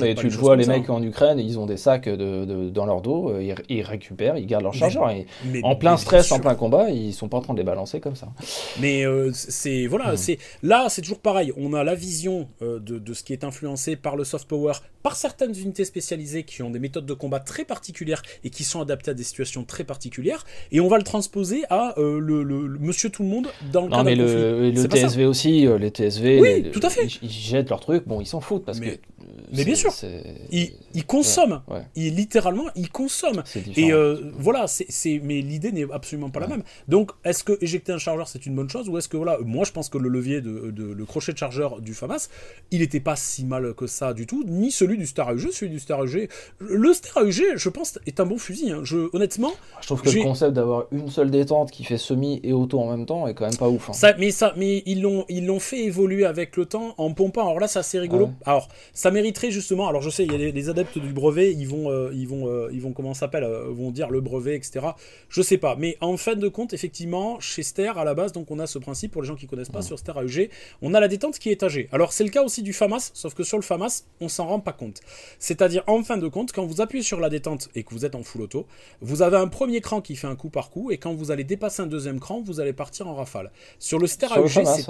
Mais tu vois, les mecs en Ukraine, ils ont des sacs dans leur dos, ils récupèrent, ils gardent leur chargeur. En plein stress, en plein combat, ils sont pas en train de les balancer comme ça. Mais là, c'est toujours pareil. On a la vision de ce qui est influencé par le soft power, par certaines unités spécialisées qui ont des méthodes de combat très particulières et qui sont adaptées à des situations très particulières. Et on va le transposer à le monsieur tout le monde dans le cas d'un conflit. Le TSV aussi, les TSV, oui, tout à fait. Ils jettent leur truc, bon, ils s'en foutent parce que. Mais bien sûr, ils consomment. Littéralement, ils consomment. Et voilà, mais l'idée n'est absolument pas la même. Donc, est-ce que éjecter un chargeur, c'est une bonne chose, ou est-ce que, voilà, moi, je pense que le levier le crochet de chargeur du FAMAS, il n'était pas si mal que ça du tout, ni celui du Star AUG. Celui du Star AUG, le Star AUG, je pense, est un bon fusil. Hein. Honnêtement, je trouve que le concept d'avoir une seule détente qui fait semi et auto en même temps est quand même pas ouf. Hein. Mais ils l'ont fait évoluer avec le temps en pompant. Alors là, c'est assez rigolo. Alors, ça mérite mériterait justement. Alors je sais, il y a les adeptes du brevet, ils vont comment ça s'appelle, vont dire le brevet, etc. Je sais pas, mais en fin de compte, effectivement, chez Ster à la base, donc on a ce principe pour les gens qui connaissent pas sur Ster AEG, on a la détente qui est étagée. Alors c'est le cas aussi du FAMAS, sauf que sur le FAMAS, on s'en rend pas compte. C'est-à-dire en fin de compte, quand vous appuyez sur la détente et que vous êtes en full auto, vous avez un premier cran qui fait un coup par coup, et quand vous allez dépasser un deuxième cran, vous allez partir en rafale. Sur le Ster AEG, c'est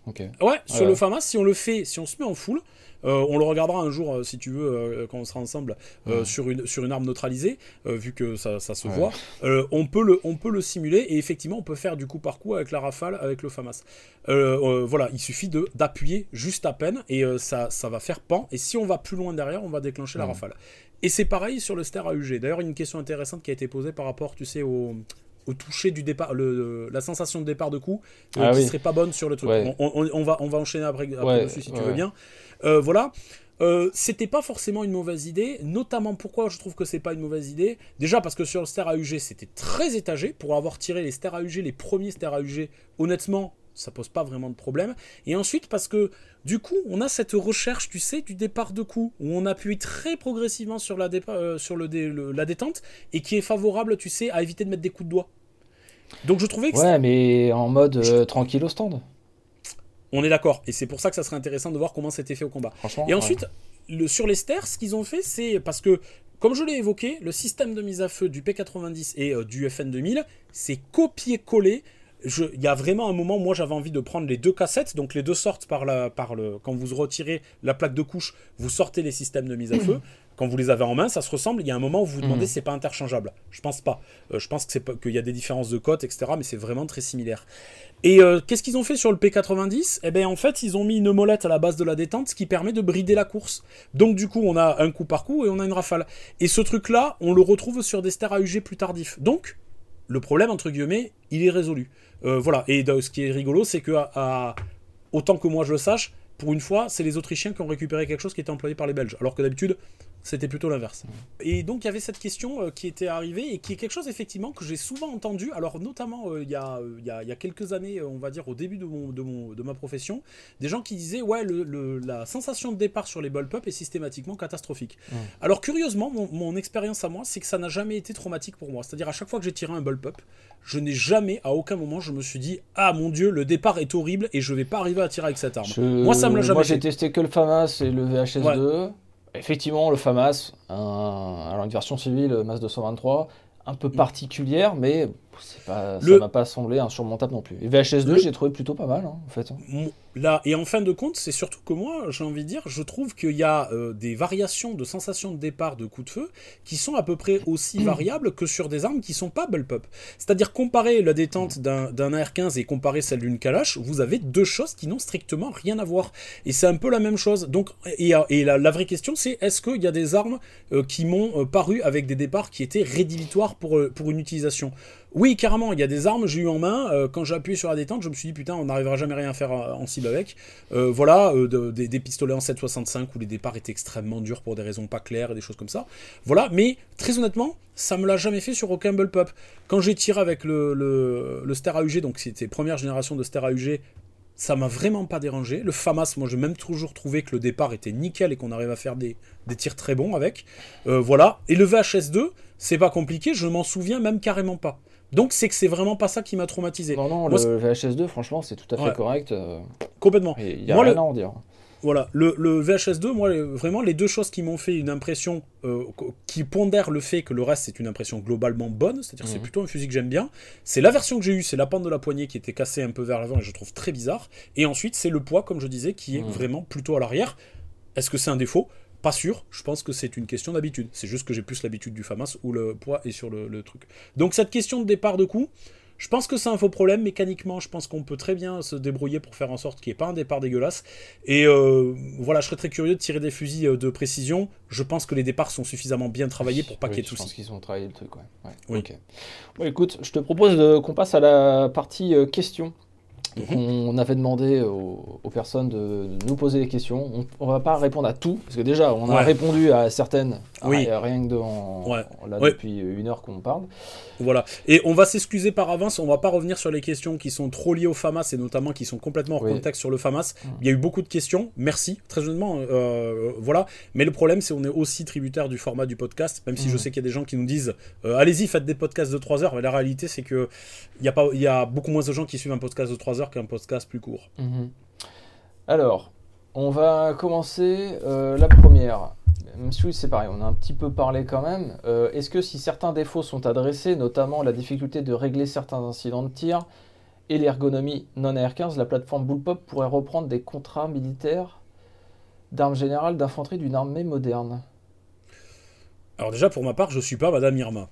okay. Sur le FAMAS, si on se met en full, on le regardera un jour si tu veux quand on sera ensemble sur une arme neutralisée vu que ça se voit, on peut le simuler et effectivement on peut faire du coup par coup avec la rafale avec le FAMAS. Voilà, il suffit d'appuyer juste à peine et ça va faire pan, et si on va plus loin derrière on va déclencher la rafale. Et c'est pareil sur le Ster AEG. D'ailleurs, une question intéressante qui a été posée par rapport, tu sais, au toucher du départ, la sensation de départ de coup qui serait pas bonne sur le truc. On va enchaîner après dessus si tu veux bien. Voilà. C'était pas forcément une mauvaise idée, notamment pourquoi je trouve que c'est pas une mauvaise idée. Déjà parce que sur le Ster AEG c'était très étagé, pour avoir tiré les Ster AEG, les premiers Ster AEG, honnêtement ça pose pas vraiment de problème. Et ensuite parce que du coup on a cette recherche, tu sais, du départ de coup, où on appuie très progressivement sur la détente, et qui est favorable, tu sais, à éviter de mettre des coups de doigt. Donc je trouvais que ouais, mais en mode tranquille au stand. On est d'accord, et c'est pour ça que ça serait intéressant de voir comment c'était fait au combat. Et ensuite, sur les Sters, ce qu'ils ont fait, c'est parce que, comme je l'ai évoqué, le système de mise à feu du P90 et du FN2000, c'est copier-coller. Il y a vraiment un moment, moi j'avais envie de prendre les deux cassettes, donc les deux sortent quand vous retirez la plaque de couche, vous sortez les systèmes de mise à feu. Quand vous les avez en main, ça se ressemble. Il y a un moment où vous vous demandez si c'est pas interchangeable. Je pense pas. Je pense qu'il y a des différences de cote, etc. Mais c'est vraiment très similaire. Et qu'est-ce qu'ils ont fait sur le P90 ? Eh bien, en fait, ils ont mis une molette à la base de la détente, ce qui permet de brider la course. Donc, du coup, on a un coup par coup et on a une rafale. Et ce truc-là, on le retrouve sur des Ster AEG plus tardifs. Donc, le problème, entre guillemets, il est résolu. Voilà. Et ce qui est rigolo, c'est que, autant que moi je le sache, pour une fois, c'est les Autrichiens qui ont récupéré quelque chose qui était employé par les Belges. Alors que d'habitude, c'était plutôt l'inverse. Et donc il y avait cette question qui était arrivée et qui est quelque chose effectivement que j'ai souvent entendu, alors notamment il y a quelques années, on va dire au début de ma profession, des gens qui disaient ouais la sensation de départ sur les bullpups est systématiquement catastrophique. Alors curieusement, mon expérience à moi, c'est que ça n'a jamais été traumatique pour moi. C'est-à-dire à chaque fois que j'ai tiré un bullpup, je n'ai jamais, à aucun moment, je me suis dit ah mon dieu, le départ est horrible et je vais pas arriver à tirer avec cette arme. Moi ça me l'a jamais Moi fait. j'ai testé que le FAMAS et le VHS2. Effectivement, le FAMAS, alors une version civile, MAS 223, un peu particulière, mais ça m'a pas semblé insurmontable non plus. Et VHS2, j'ai trouvé plutôt pas mal, en fait. Là, et en fin de compte, c'est surtout que moi, j'ai envie de dire, je trouve qu'il y a des variations de sensation de départ de coup de feu qui sont à peu près aussi variables que sur des armes qui sont pas bullpup. C'est-à-dire, comparer la détente d'un AR-15 et comparer celle d'une Kalash, vous avez deux choses qui n'ont strictement rien à voir. Et c'est un peu la même chose. Donc, et la vraie question, c'est est-ce qu'il y a des armes qui m'ont paru avec des départs qui étaient rédhibitoires pour une utilisation ? Oui, carrément, il y a des armes, j'ai eu en main, quand j'ai appuyé sur la détente, je me suis dit putain, on n'arrivera jamais rien à faire en cible avec. Voilà, des pistolets en 7,65 où les départs étaient extrêmement durs pour des raisons pas claires et des choses comme ça. Voilà, mais très honnêtement, ça me l'a jamais fait sur aucun bullpup. Quand j'ai tiré avec le Ster AEG, donc c'était première génération de Ster AEG, ça m'a vraiment pas dérangé. Le FAMAS, moi j'ai même toujours trouvé que le départ était nickel et qu'on arrive à faire des tirs très bons avec. Voilà, et le VHS2, c'est pas compliqué, je m'en souviens même carrément pas. Donc c'est que c'est vraiment pas ça qui m'a traumatisé. Non, le VHS2, franchement, c'est tout à fait correct. Complètement. Il n'y a rien à en dire. Voilà, le VHS2, moi, vraiment, les deux choses qui m'ont fait une impression, qui pondèrent le fait que le reste, c'est une impression globalement bonne, c'est-à-dire c'est plutôt un fusil que j'aime bien, c'est la version que j'ai eue, c'est la pente de la poignée qui était cassée un peu vers l'avant et je trouve très bizarre, et ensuite c'est le poids, comme je disais, qui est vraiment plutôt à l'arrière. Est-ce que c'est un défaut ? Pas sûr, je pense que c'est une question d'habitude. C'est juste que j'ai plus l'habitude du FAMAS où le poids est sur le truc. Donc cette question de départ de coup, je pense que c'est un faux problème. Mécaniquement, je pense qu'on peut très bien se débrouiller pour faire en sorte qu'il n'y ait pas un départ dégueulasse. Et voilà, je serais très curieux de tirer des fusils de précision. Je pense que les départs sont suffisamment bien travaillés pour pas qu'il y ait de soucis. Je pense qu'ils ont travaillé le truc, ouais. Oui. Okay. Bon, écoute, je te propose qu'on passe à la partie questions. On avait demandé aux personnes de nous poser des questions. On va pas répondre à tout, parce que déjà, on a répondu à certaines Oui. Rien que depuis 1 heure qu'on parle. Voilà. Et on va s'excuser par avance, on va pas revenir sur les questions qui sont trop liées au FAMAS et notamment qui sont complètement hors contexte sur le FAMAS. Il y a eu beaucoup de questions, merci, très honnêtement, voilà. Mais le problème, c'est qu'on est aussi tributaire du format du podcast, même si je sais qu'il y a des gens qui nous disent allez-y, faites des podcasts de 3 heures, mais la réalité, c'est que il y a beaucoup moins de gens qui suivent un podcast de 3 heures qu'un podcast plus court. Alors, on va commencer la première. Même si c'est pareil, on a un petit peu parlé quand même. Est-ce que si certains défauts sont adressés, notamment la difficulté de régler certains incidents de tir et l'ergonomie non AR-15, la plateforme Bullpup pourrait reprendre des contrats militaires d'armes générales d'infanterie d'une armée moderne? Alors déjà, pour ma part, je suis pas Madame Irma.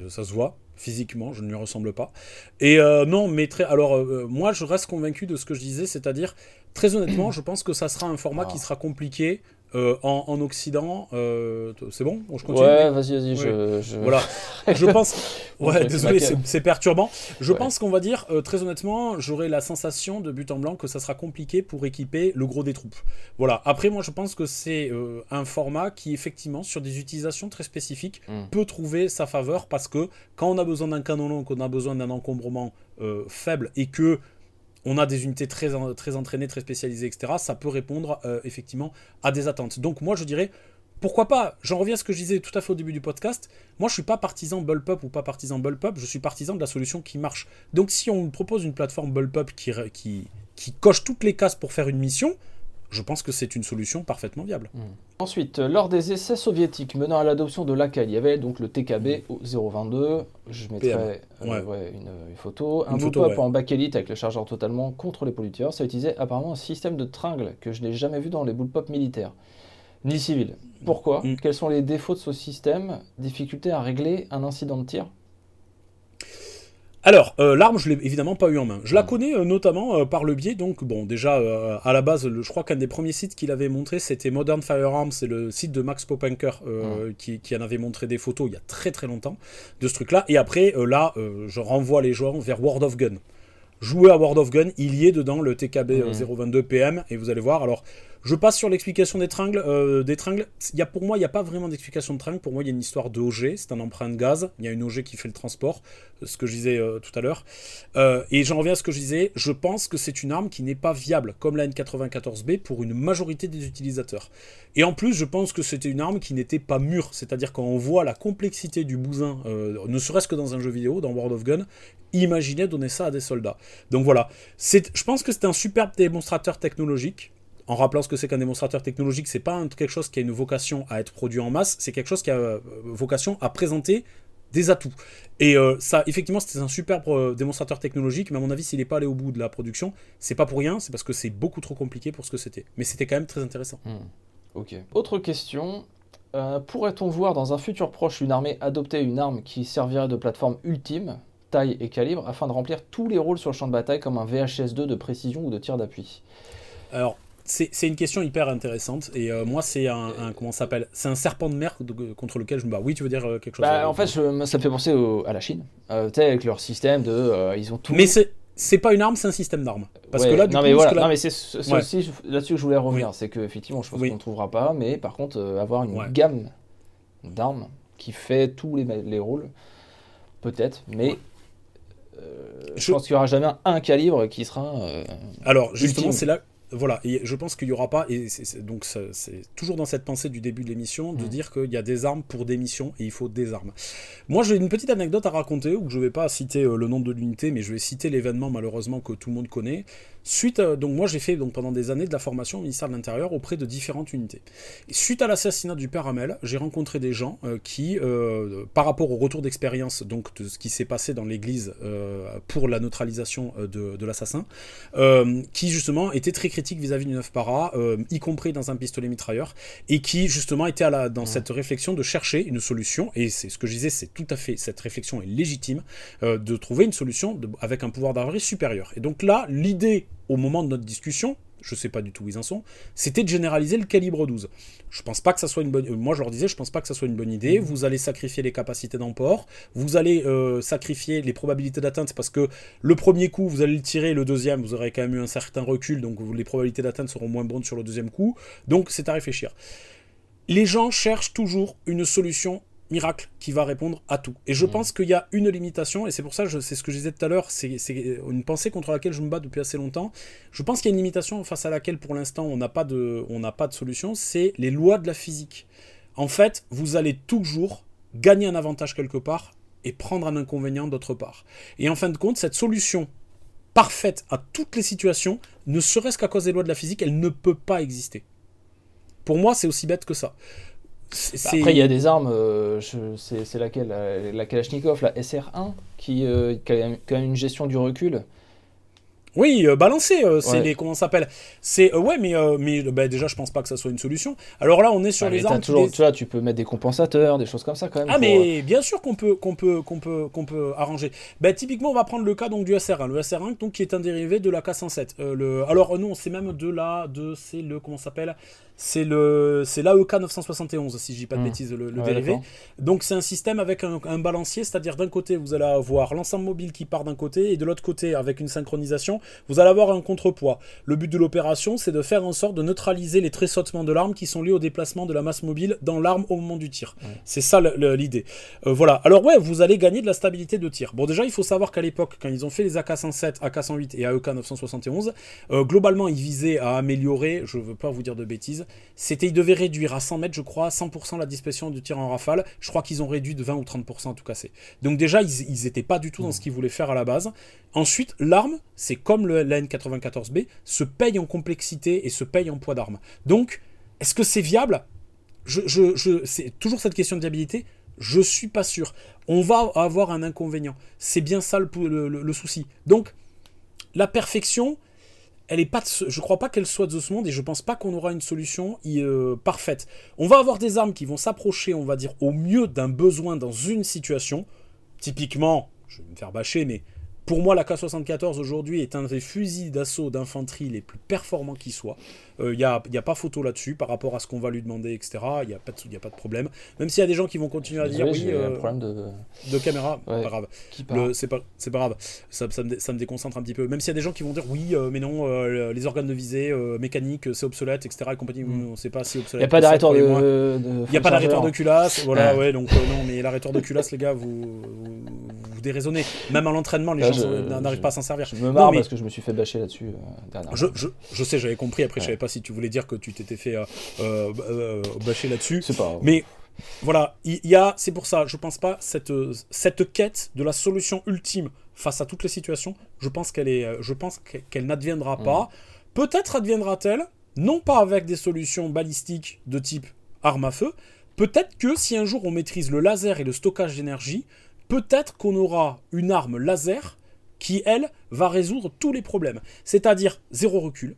Ça se voit, physiquement, je ne lui ressemble pas. Et non, mais moi, je reste convaincu de ce que je disais, c'est-à-dire, très honnêtement, je pense que ça sera un format qui sera compliqué en Occident. C'est bon? Je continue? Ouais, vas-y. Voilà. Je pense... Ouais, désolé, c'est perturbant. Je pense qu'on va dire, très honnêtement, j'aurai la sensation de but en blanc que ça sera compliqué pour équiper le gros des troupes. Voilà. Après, moi, je pense que c'est un format qui, effectivement, sur des utilisations très spécifiques, peut trouver sa faveur parce que quand on a besoin d'un canon long, qu'on a besoin d'un encombrement faible et que on a des unités très entraînées, très spécialisées, etc., ça peut répondre effectivement à des attentes. Donc moi, je dirais, pourquoi pas? J'en reviens à ce que je disais tout à fait au début du podcast. Moi, je suis pas partisan Bullpup ou pas partisan Bullpup, je suis partisan de la solution qui marche. Donc si on me propose une plateforme Bullpup qui coche toutes les cases pour faire une mission, je pense que c'est une solution parfaitement viable. Ensuite, lors des essais soviétiques menant à l'adoption de l'ACAL, il y avait donc le TKB 022, je mettrai une photo, un Bullpup en bakélite avec le chargeur totalement contre les polluteurs. Ça utilisait apparemment un système de tringle que je n'ai jamais vu dans les Bullpup militaires, ni civils. Pourquoi? Quels sont les défauts de ce système? Difficulté à régler un incident de tir? Alors, l'arme, je l'ai évidemment pas eu en main. Je la connais notamment par le biais, donc, bon, déjà, à la base, je crois qu'un des premiers sites qu'il avait montré, c'était Modern Firearms, c'est le site de Max Popanker qui en avait montré des photos il y a très très longtemps de ce truc-là. Et après, je renvoie les gens vers World of Gun. Jouez à World of Gun, il y est dedans, le TKB 022 PM, et vous allez voir. Alors, je passe sur l'explication des tringles. Pour moi, il n'y a pas vraiment d'explication de tringle. Pour moi, il y a une histoire de OG, c'est un emprunt de gaz. Il y a une OG qui fait le transport, ce que je disais tout à l'heure. Et j'en reviens à ce que je disais. Je pense que c'est une arme qui n'est pas viable, comme la N94B, pour une majorité des utilisateurs. Et en plus, je pense que c'était une arme qui n'était pas mûre. C'est-à-dire quand on voit la complexité du bousin, ne serait-ce que dans un jeu vidéo, dans World of Gun, imaginez donner ça à des soldats. Donc voilà. Je pense que c'est un superbe démonstrateur technologique. En rappelant ce que c'est qu'un démonstrateur technologique, c'est pas quelque chose qui a une vocation à être produit en masse, c'est quelque chose qui a vocation à présenter des atouts. Et ça, effectivement, c'était un superbe démonstrateur technologique, mais à mon avis, s'il n'est pas allé au bout de la production, c'est pas pour rien, c'est parce que c'est beaucoup trop compliqué pour ce que c'était. Mais c'était quand même très intéressant. Ok. Autre question. Pourrait-on voir dans un futur proche une armée adopter une arme qui servirait de plateforme ultime, taille et calibre, afin de remplir tous les rôles sur le champ de bataille comme un VHS-2 de précision ou de tir d'appui? Alors, c'est une question hyper intéressante et moi c'est comment ça s'appelle, c'est un serpent de mer contre lequel je me bats. Oui, tu veux dire quelque chose? En fait, ça me fait penser à la Chine, tu sais, avec leur système de ils ont tout. Mais c'est pas une arme, c'est un système d'armes. Parce que là, du coup, non mais c'est aussi là-dessus que je voulais revenir, c'est que effectivement, je pense qu'on ne trouvera pas, mais par contre avoir une gamme d'armes qui fait tous les rôles, peut-être, mais je pense qu'il n'y aura jamais un calibre qui sera. Alors justement, c'est là. Voilà, et je pense qu'il n'y aura pas, et donc c'est toujours dans cette pensée du début de l'émission, de dire qu'il y a des armes pour des missions, et il faut des armes. Moi j'ai une petite anecdote à raconter, où je ne vais pas citer le nom de l'unité, mais je vais citer l'événement malheureusement que tout le monde connaît. Donc moi j'ai fait pendant des années de la formation au ministère de l'Intérieur auprès de différentes unités. Et suite à l'assassinat du père Hamel, j'ai rencontré des gens qui, par rapport au retour d'expérience donc de ce qui s'est passé dans l'église pour la neutralisation de l'assassin, qui justement étaient très critiques vis-à-vis du 9 para, y compris dans un pistolet mitrailleur, et qui justement étaient dans cette réflexion de chercher une solution, et c'est ce que je disais, c'est tout à fait, cette réflexion est légitime, de trouver une solution avec un pouvoir d'arrivée supérieur. Et donc là, l'idée au moment de notre discussion, je sais pas du tout où ils en sont, c'était de généraliser le calibre 12. Je pense pas que ça soit une bonne... Moi, je leur disais, je pense pas que ça soit une bonne idée. Vous allez sacrifier les capacités d'emport, vous allez sacrifier les probabilités d'atteinte, parce que le premier coup, vous allez le tirer, le deuxième, vous aurez quand même eu un certain recul, donc les probabilités d'atteinte seront moins bonnes sur le deuxième coup. Donc, c'est à réfléchir. Les gens cherchent toujours une solution miracle qui va répondre à tout. Et je pense qu'il y a une limitation, et c'est pour ça, c'est ce que je disais tout à l'heure, c'est une pensée contre laquelle je me bats depuis assez longtemps. Je pense qu'il y a une limitation face à laquelle, pour l'instant, on n'a pas de solution, c'est les lois de la physique. En fait, vous allez toujours gagner un avantage quelque part et prendre un inconvénient d'autre part. Et en fin de compte, cette solution parfaite à toutes les situations, ne serait-ce qu'à cause des lois de la physique, elle ne peut pas exister. Pour moi, c'est aussi bête que ça. Après, il y a des armes, c'est laquelle? La Kalachnikov, la SR1, qui a quand même une gestion du recul. Oui, balancer, c'est Ouais. les... Comment ça s'appelle? C'est... ouais, mais bah, déjà, je pense pas que ça soit une solution. Alors là, on est sur Mais les t'as armes... toujours, tu vois, tu peux mettre des compensateurs, des choses comme ça quand même. Ah, mais bien sûr qu'on peut arranger. Bah, typiquement, on va prendre le cas donc, du SR1. Le SR1, donc, qui est un dérivé de la K107. Alors, non, c'est même c'est le... Comment ça s'appelle? C'est l'AEK 971, si je dis pas de bêtises, le Ouais, dérivé. d'accord. Donc c'est un système avec un balancier, c'est-à-dire d'un côté vous allez avoir l'ensemble mobile qui part d'un côté et de l'autre côté avec une synchronisation, vous allez avoir un contrepoids. Le but de l'opération, c'est de faire en sorte de neutraliser les tressautements de l'arme qui sont liés au déplacement de la masse mobile dans l'arme au moment du tir. Ouais. C'est ça l'idée. Voilà. Alors ouais, vous allez gagner de la stabilité de tir. Bon, déjà il faut savoir qu'à l'époque, quand ils ont fait les AK-107, AK-108 et AEK 971, globalement ils visaient à améliorer, je veux pas vous dire de bêtises, ils devaient réduire à 100 mètres, je crois, 100% la dispersion du tir en rafale. Je crois qu'ils ont réduit de 20 ou 30% à tout casser. Donc déjà, ils étaient pas du tout dans ce qu'ils voulaient faire à la base. Ensuite, l'arme, c'est comme la N94B, se paye en complexité et se paye en poids d'arme. Donc, est-ce que c'est viable? C'est toujours cette question de viabilité. Je suis pas sûr. On va avoir un inconvénient. C'est bien ça le souci. Donc, la perfection... je crois pas qu'elle soit de ce monde et je pense pas qu'on aura une solution parfaite. On va avoir des armes qui vont s'approcher, on va dire, au mieux d'un besoin dans une situation. Typiquement, je vais me faire bâcher, mais pour moi, la K74 aujourd'hui est un des fusils d'assaut d'infanterie les plus performants qui soient. Il n'y a pas photo là-dessus par rapport à ce qu'on va lui demander, etc. Il n'y a pas de problème. Même s'il y a des gens qui vont continuer à dire oui, j'ai un problème de caméra, ouais, pas grave. qui part. C'est pas grave. Ça me déconcentre un petit peu. Même s'il y a des gens qui vont dire oui, mais non, les organes de visée mécanique, c'est obsolète, etc. Et compagnie, on ne sait pas si obsolète. Il n'y a pas d'arrêteur Il n'y a pas d'arrêteur de culasse. Voilà, Ouais. ouais, donc non, mais l'arrêteur de culasse, les gars, vous déraisonnez. Même à l'entraînement, les gens n'arrivent pas à s'en servir. Je me marre Non, mais parce que je me suis fait bâcher là-dessus dernièrement. je sais, j'avais compris. Après, je Ouais. savais pas si tu voulais dire que tu t'étais fait bâcher là-dessus. C'est pas grave. Mais voilà, c'est pour ça, je pense pas cette quête de la solution ultime face à toutes les situations, je pense qu'elle n'adviendra pas. Peut-être adviendra-t-elle, non pas avec des solutions balistiques de type arme à feu, peut-être que si un jour on maîtrise le laser et le stockage d'énergie, peut-être qu'on aura une arme laser qui, elle, va résoudre tous les problèmes. C'est-à-dire zéro recul,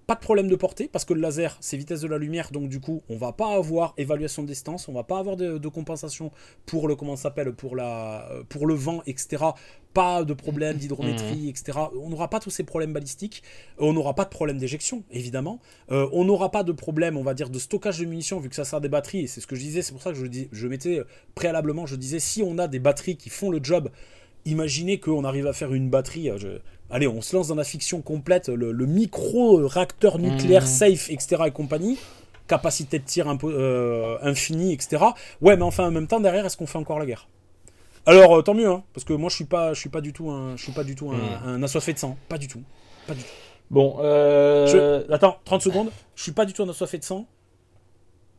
pas de problème de portée, parce que le laser, c'est vitesse de la lumière, donc du coup, on va pas avoir évaluation de distance, on va pas avoir de compensation pour le, comment ça s'appelle, pour le vent, etc. Pas de problème d'hydrométrie, etc. On n'aura pas tous ces problèmes balistiques, on n'aura pas de problème d'éjection, évidemment, on n'aura pas de problème, on va dire, de stockage de munitions, vu que ça sert des batteries, et c'est ce que je disais, c'est pour ça que je mettais préalablement, je disais, si on a des batteries qui font le job, imaginez qu'on arrive à faire une batterie... Allez, on se lance dans la fiction complète, le micro-réacteur nucléaire safe, etc. et compagnie, capacité de tir infinie, etc. Ouais, mais enfin, en même temps, derrière, est-ce qu'on fait encore la guerre? Alors, tant mieux, hein, parce que moi, je suis pas du tout un assoiffé de sang, pas du tout. Bon, Attends, 30 secondes, je suis pas du tout un assoiffé de sang,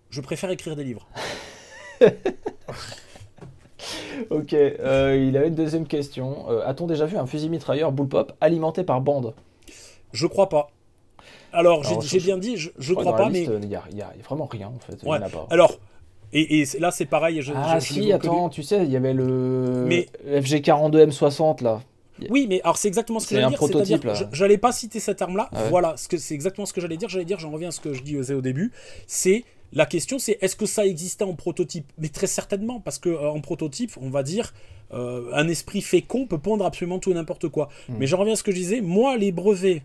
je préfère écrire des livres. ok, il avait une deuxième question. A-t-on déjà vu un fusil mitrailleur bullpup alimenté par bande? Je crois pas. Alors, Alors, j'ai bien dit, je crois crois dans la pas, mais... liste, il y a vraiment rien en fait. Ouais. Il y en a pas. Alors, et là, c'est pareil. Si, attends, tu sais, il y avait le Mais- FG42 M60 là. Oui, mais alors c'est exactement ce que C'est j'allais un dire. prototype, C'est-à-dire, là. j'allais pas citer cette arme-là. Ah ouais. Voilà, c'est exactement ce que j'allais dire. J'en reviens à ce que je disais au début. C'est la question, c'est est-ce que ça existait en prototype? Mais très certainement, parce que en prototype, on va dire, un esprit fécond peut pondre absolument tout et n'importe quoi. Mais j'en reviens à ce que je disais. Moi, les brevets,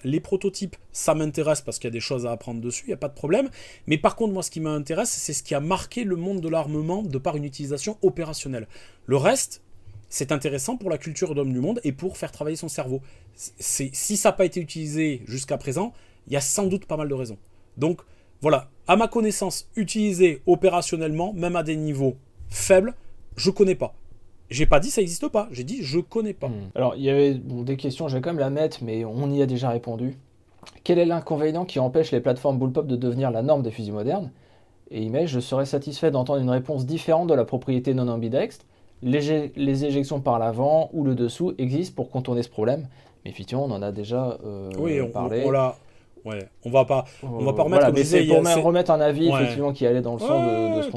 les prototypes, ça m'intéresse parce qu'il y a des choses à apprendre dessus, il y a pas de problème. Mais par contre, moi, ce qui m'intéresse, c'est ce qui a marqué le monde de l'armement de par une utilisation opérationnelle. Le reste, c'est intéressant pour la culture d'homme du monde et pour faire travailler son cerveau. Si ça n'a pas été utilisé jusqu'à présent, il y a sans doute pas mal de raisons. Donc, voilà. à ma connaissance, utilisé opérationnellement, même à des niveaux faibles, je connais pas. J'ai pas dit ça n'existe pas, j'ai dit je connais pas. Alors, il y avait des questions, je vais quand même la mettre, mais on y a déjà répondu. Quel est l'inconvénient qui empêche les plateformes bullpup de devenir la norme des fusils modernes? Et il met, je serais satisfait d'entendre une réponse différente de la propriété non ambidextre. Les éjections par l'avant ou le dessous existent pour contourner ce problème. Mais effectivement, on en a déjà parlé. Ouais, on va pas remettre. Voilà, comme mais je disais, c'est pour remettre un avis Ouais. effectivement qui allait dans le sens de ce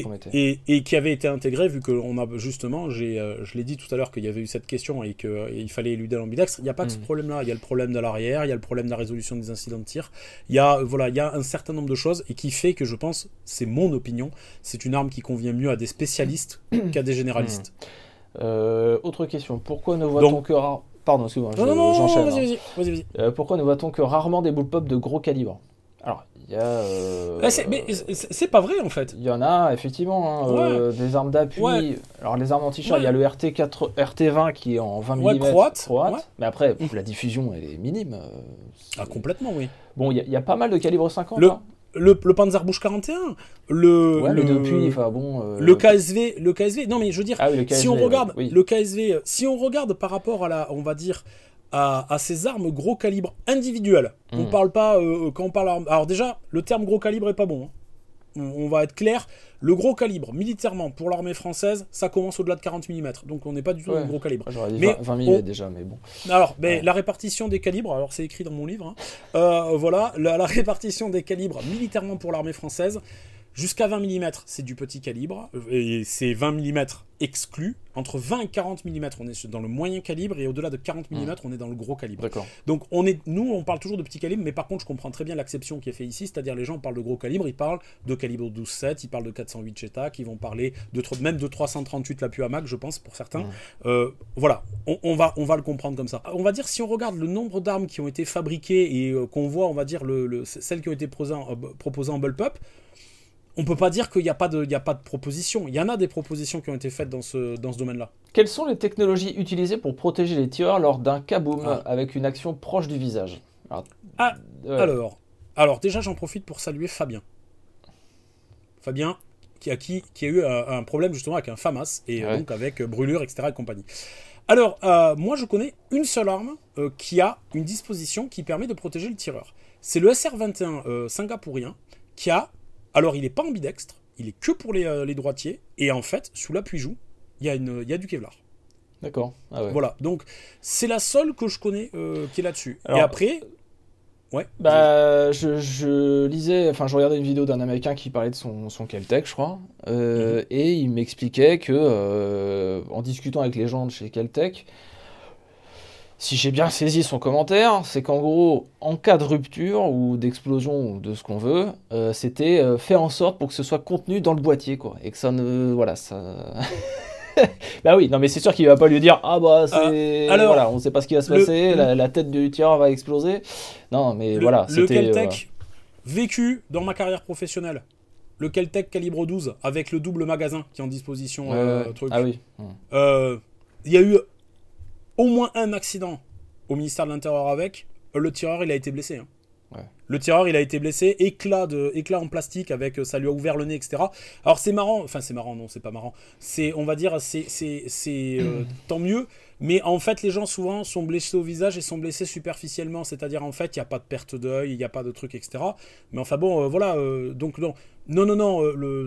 qu'on mettait. Et qui avait été intégré, vu que on a justement, je l'ai dit tout à l'heure qu'il y avait eu cette question et qu'il fallait éluder l'ambidextre. Il n'y a pas que ce problème-là. Il y a le problème de l'arrière, il y a le problème de la résolution des incidents de tir. Il y a un certain nombre de choses et qui fait que je pense, c'est mon opinion, c'est une arme qui convient mieux à des spécialistes qu'à des généralistes. Autre question. Pourquoi ne voit-on que Pardon, excuse-moi, j'enchaîne. Vas-y. Pourquoi ne voit-on que rarement des bullpup de gros calibre? Alors, il y a... mais c'est pas vrai, en fait. Il y en a, effectivement, des armes d'appui. Ouais. Alors, les armes anti-char, il y a le RT20 qui est en 20 mm croate. Mais après, la diffusion, elle est minime. Complètement, oui. Bon, il y a pas mal de calibre 50, Le Panzerbuch 41, mais depuis, le KSV, non mais je veux dire, le KSV, si on regarde le KSV, si on regarde par rapport à on va dire, à ces armes gros calibre individuelles, on parle pas, quand on parle, alors déjà, le terme gros calibre est pas bon, hein. On va être clair, le gros calibre, militairement, pour l'armée française, ça commence au-delà de 40 mm, donc on n'est pas du tout dans le gros calibre. J'aurais dit 20 mm déjà, mais bon. Alors, la répartition des calibres, alors c'est écrit dans mon livre, hein, voilà, la répartition des calibres militairement pour l'armée française, jusqu'à 20 mm, c'est du petit calibre, et c'est 20 mm exclus. Entre 20 et 40 mm, on est dans le moyen calibre, et au-delà de 40 mm, on est dans le gros calibre. D'accord. Donc, nous, on parle toujours de petit calibre, mais par contre, je comprends très bien l'acception qui est faite ici, c'est-à-dire les gens parlent de gros calibre, ils parlent de calibre 12-7, ils parlent de 408 Chetak, ils vont parler même de 338 la Puamac, je pense, pour certains. Voilà, on va le comprendre comme ça. On va dire, si on regarde le nombre d'armes qui ont été fabriquées et qu'on voit, on va dire, celles qui ont été proposées en bullpup, on peut pas dire qu'il n'y a pas de propositions. Il y en a des propositions qui ont été faites dans ce domaine-là. Quelles sont les technologies utilisées pour protéger les tireurs lors d'un kaboom avec une action proche du visage? Alors, déjà, j'en profite pour saluer Fabien. Fabien, qui a eu un problème justement avec un FAMAS, et donc avec brûlure, etc. et compagnie. Alors, moi, je connais une seule arme qui a une disposition qui permet de protéger le tireur. C'est le SR21 singapourien qui a... Alors, il n'est pas ambidextre, il est que pour les droitiers, et en fait, sous l'appui-joue, il y a du Kevlar. D'accord. Voilà, donc c'est la seule que je connais qui est là-dessus. Alors, et après... je lisais, je regardais une vidéo d'un Américain qui parlait de son Kel-Tec, je crois, et il m'expliquait que, en discutant avec les gens de chez Kel-Tec, si j'ai bien saisi son commentaire, c'est qu'en gros, en cas de rupture ou d'explosion ou de ce qu'on veut, c'était faire en sorte pour que ce soit contenu dans le boîtier, quoi, et que ça ne... Voilà, ça... Bah oui, non mais c'est sûr qu'il va pas lui dire voilà, on sait pas ce qui va se passer, la tête du tireur va exploser. Non mais voilà, le Kel-Tec vécu dans ma carrière professionnelle. Le Kel-Tec calibre 12 avec le double magasin qui est en disposition truc. Ah oui. Il y a eu au moins un accident au ministère de l'Intérieur avec le tireur, il a été blessé. Hein. Ouais. Le tireur, il a été blessé, éclat en plastique avec, ça lui a ouvert le nez, etc. Alors c'est marrant, non, c'est pas marrant. On va dire, tant mieux. Mais en fait, les gens souvent sont blessés au visage et sont blessés superficiellement, c'est-à-dire en fait, il n'y a pas de perte d'œil, il n'y a pas de truc, etc. Mais enfin bon, voilà. Donc non.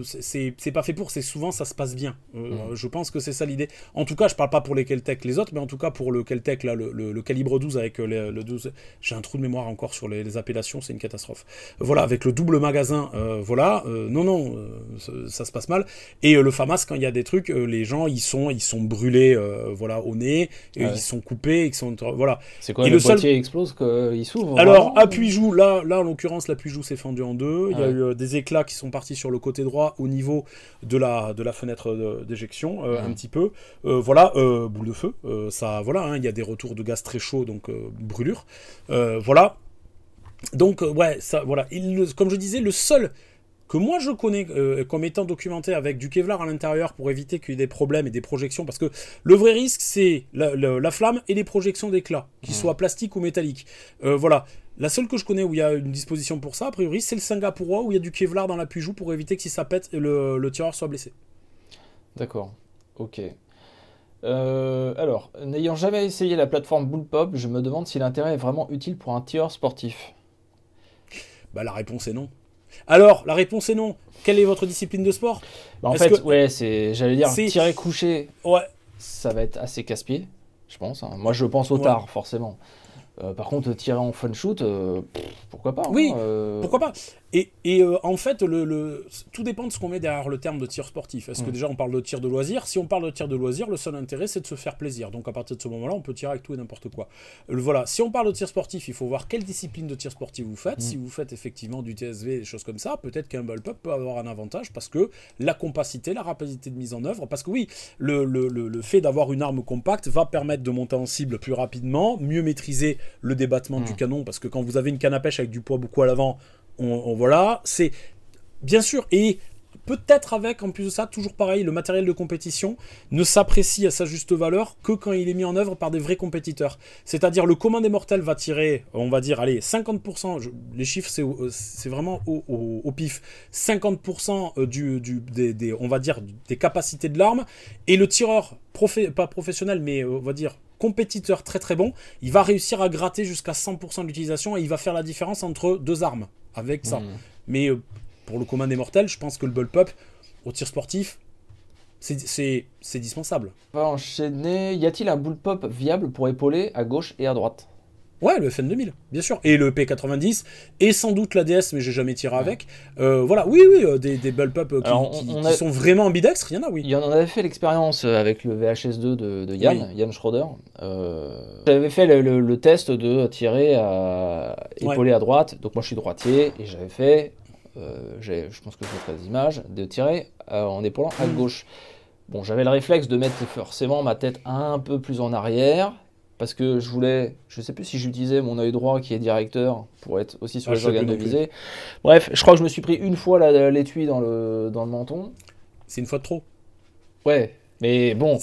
C'est pas fait pour. C'est souvent ça se passe bien. Je pense que c'est ça l'idée. En tout cas, je parle pas pour les Kel-Tec les autres, mais en tout cas pour le Kel-Tec là, le calibre 12 avec le 12. J'ai un trou de mémoire encore sur les appellations, c'est une catastrophe. Voilà, avec le double magasin, ça se passe mal. Et le FAMAS, quand il y a des trucs, les gens ils sont brûlés, voilà, au nez, ils sont coupés, ils sont voilà. C'est quoi, le boîtier explose, il s'ouvre? Alors appui-joue, là en l'occurrence l'appui-joue s'est fendu en deux. Il y a eu des éclats qui sont partis sur le côté droit au niveau de la fenêtre d'éjection, un petit peu. Voilà, boule de feu. Ça, voilà, il y a des retours de gaz très chaud, donc brûlure. Voilà. Donc ça, voilà. Comme je disais, le seul que moi je connais comme étant documenté avec du Kevlar à l'intérieur pour éviter qu'il y ait des problèmes et des projections, parce que le vrai risque c'est la flamme et les projections d'éclat, qu'ils soient plastiques ou métalliques. Voilà. La seule que je connais où il y a une disposition pour ça, a priori, c'est le Singapurois où il y a du Kevlar dans l'appui-joue pour éviter que si ça pète, le tireur soit blessé. D'accord, ok. Alors, n'ayant jamais essayé la plateforme Bullpup, je me demande si l'intérêt est vraiment utile pour un tireur sportif. Bah la réponse est non. Alors, la réponse est non. Quelle est votre discipline de sport? Bah, en fait, ouais, j'allais dire, c'est- tirer couché, Ouais. ça va être assez casse-pied, je pense, hein. Moi, je pense au Ouais. tard, forcément. Par contre, tirer en fun shoot, pourquoi pas, hein, Oui, pourquoi pas. Et en fait, tout dépend de ce qu'on met derrière le terme de tir sportif. Est-ce que déjà on parle de tir de loisir? Si on parle de tir de loisir, le seul intérêt c'est de se faire plaisir. Donc à partir de ce moment-là, on peut tirer avec tout et n'importe quoi. Voilà. Si on parle de tir sportif, il faut voir quelle discipline de tir sportif vous faites. Si vous faites effectivement du TSV, des choses comme ça, peut-être qu'un bullpup peut avoir un avantage parce que la compacité, la rapidité de mise en œuvre, parce que oui, le fait d'avoir une arme compacte va permettre de monter en cible plus rapidement, mieux maîtriser le débattement du canon, parce que quand vous avez une canne à pêche avec du poids beaucoup à l'avant, voilà, c'est bien sûr, et peut-être avec, en plus de ça, toujours pareil, le matériel de compétition ne s'apprécie à sa juste valeur que quand il est mis en œuvre par des vrais compétiteurs. C'est-à-dire le commun des mortels va tirer, on va dire, allez, 50%, les chiffres c'est vraiment au pif, 50% on va dire, des capacités de l'arme, et le tireur, pas professionnel, mais on va dire compétiteur très très bon, il va réussir à gratter jusqu'à 100% de l'utilisation et il va faire la différence entre deux armes avec ça. Mais pour le commun des mortels, je pense que le bullpup au tir sportif, c'est dispensable. On va enchaîner. Y a-t-il un bullpup viable pour épauler à gauche et à droite? Ouais, le FN 2000, bien sûr. Et le P90, et sans doute l'ADS, mais j'ai jamais tiré avec. Voilà, oui, des bullpup qui sont vraiment ambidextres, il y en a, oui. Il y en avait fait l'expérience avec le VHS2 de Yann, Yann Schroeder. J'avais fait le test de tirer à épauler à droite, donc moi je suis droitier, et j'avais fait, je pense que je mettrai des images, de tirer en épaulant à gauche. Bon, j'avais le réflexe de mettre forcément ma tête un peu plus en arrière, parce que je sais plus si j'utilisais mon œil droit qui est directeur pour être aussi sur les organes de visée. Bref, je crois que je me suis pris une fois l'étui dans le menton. C'est une fois de trop. Ouais, mais bon.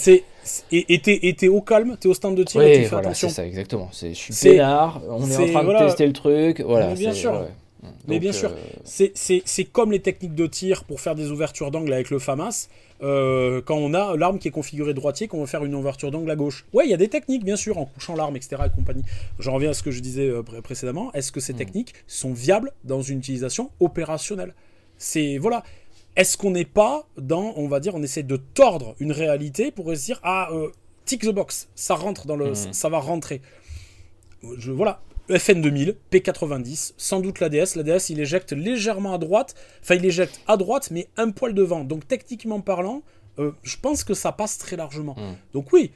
Et t'es au calme, t'es au stand de tir, ouais, et tu fais voilà, attention. c'est ça, exactement. Je suis peinard, on est en train de tester le truc. Voilà, mais bien sûr. Ouais. Mais donc, bien sûr, c'est comme les techniques de tir pour faire des ouvertures d'angle avec le FAMAS. Quand on a l'arme qui est configurée droitier, qu'on veut faire une ouverture d'angle à gauche. Ouais, il y a des techniques, bien sûr, en couchant l'arme, etc. et compagnie. J'en reviens à ce que je disais précédemment. Est-ce que ces techniques sont viables dans une utilisation opérationnelle? Voilà. Est-ce qu'on n'est pas dans, on va dire, on essaie de tordre une réalité pour se dire, tick the box, ça rentre dans ça va rentrer. Voilà. FN 2000, P90, sans doute l'ADS. L'ADS, il éjecte légèrement à droite. Enfin, il éjecte à droite, mais un poil devant. Donc, techniquement parlant, je pense que ça passe très largement. Donc, oui,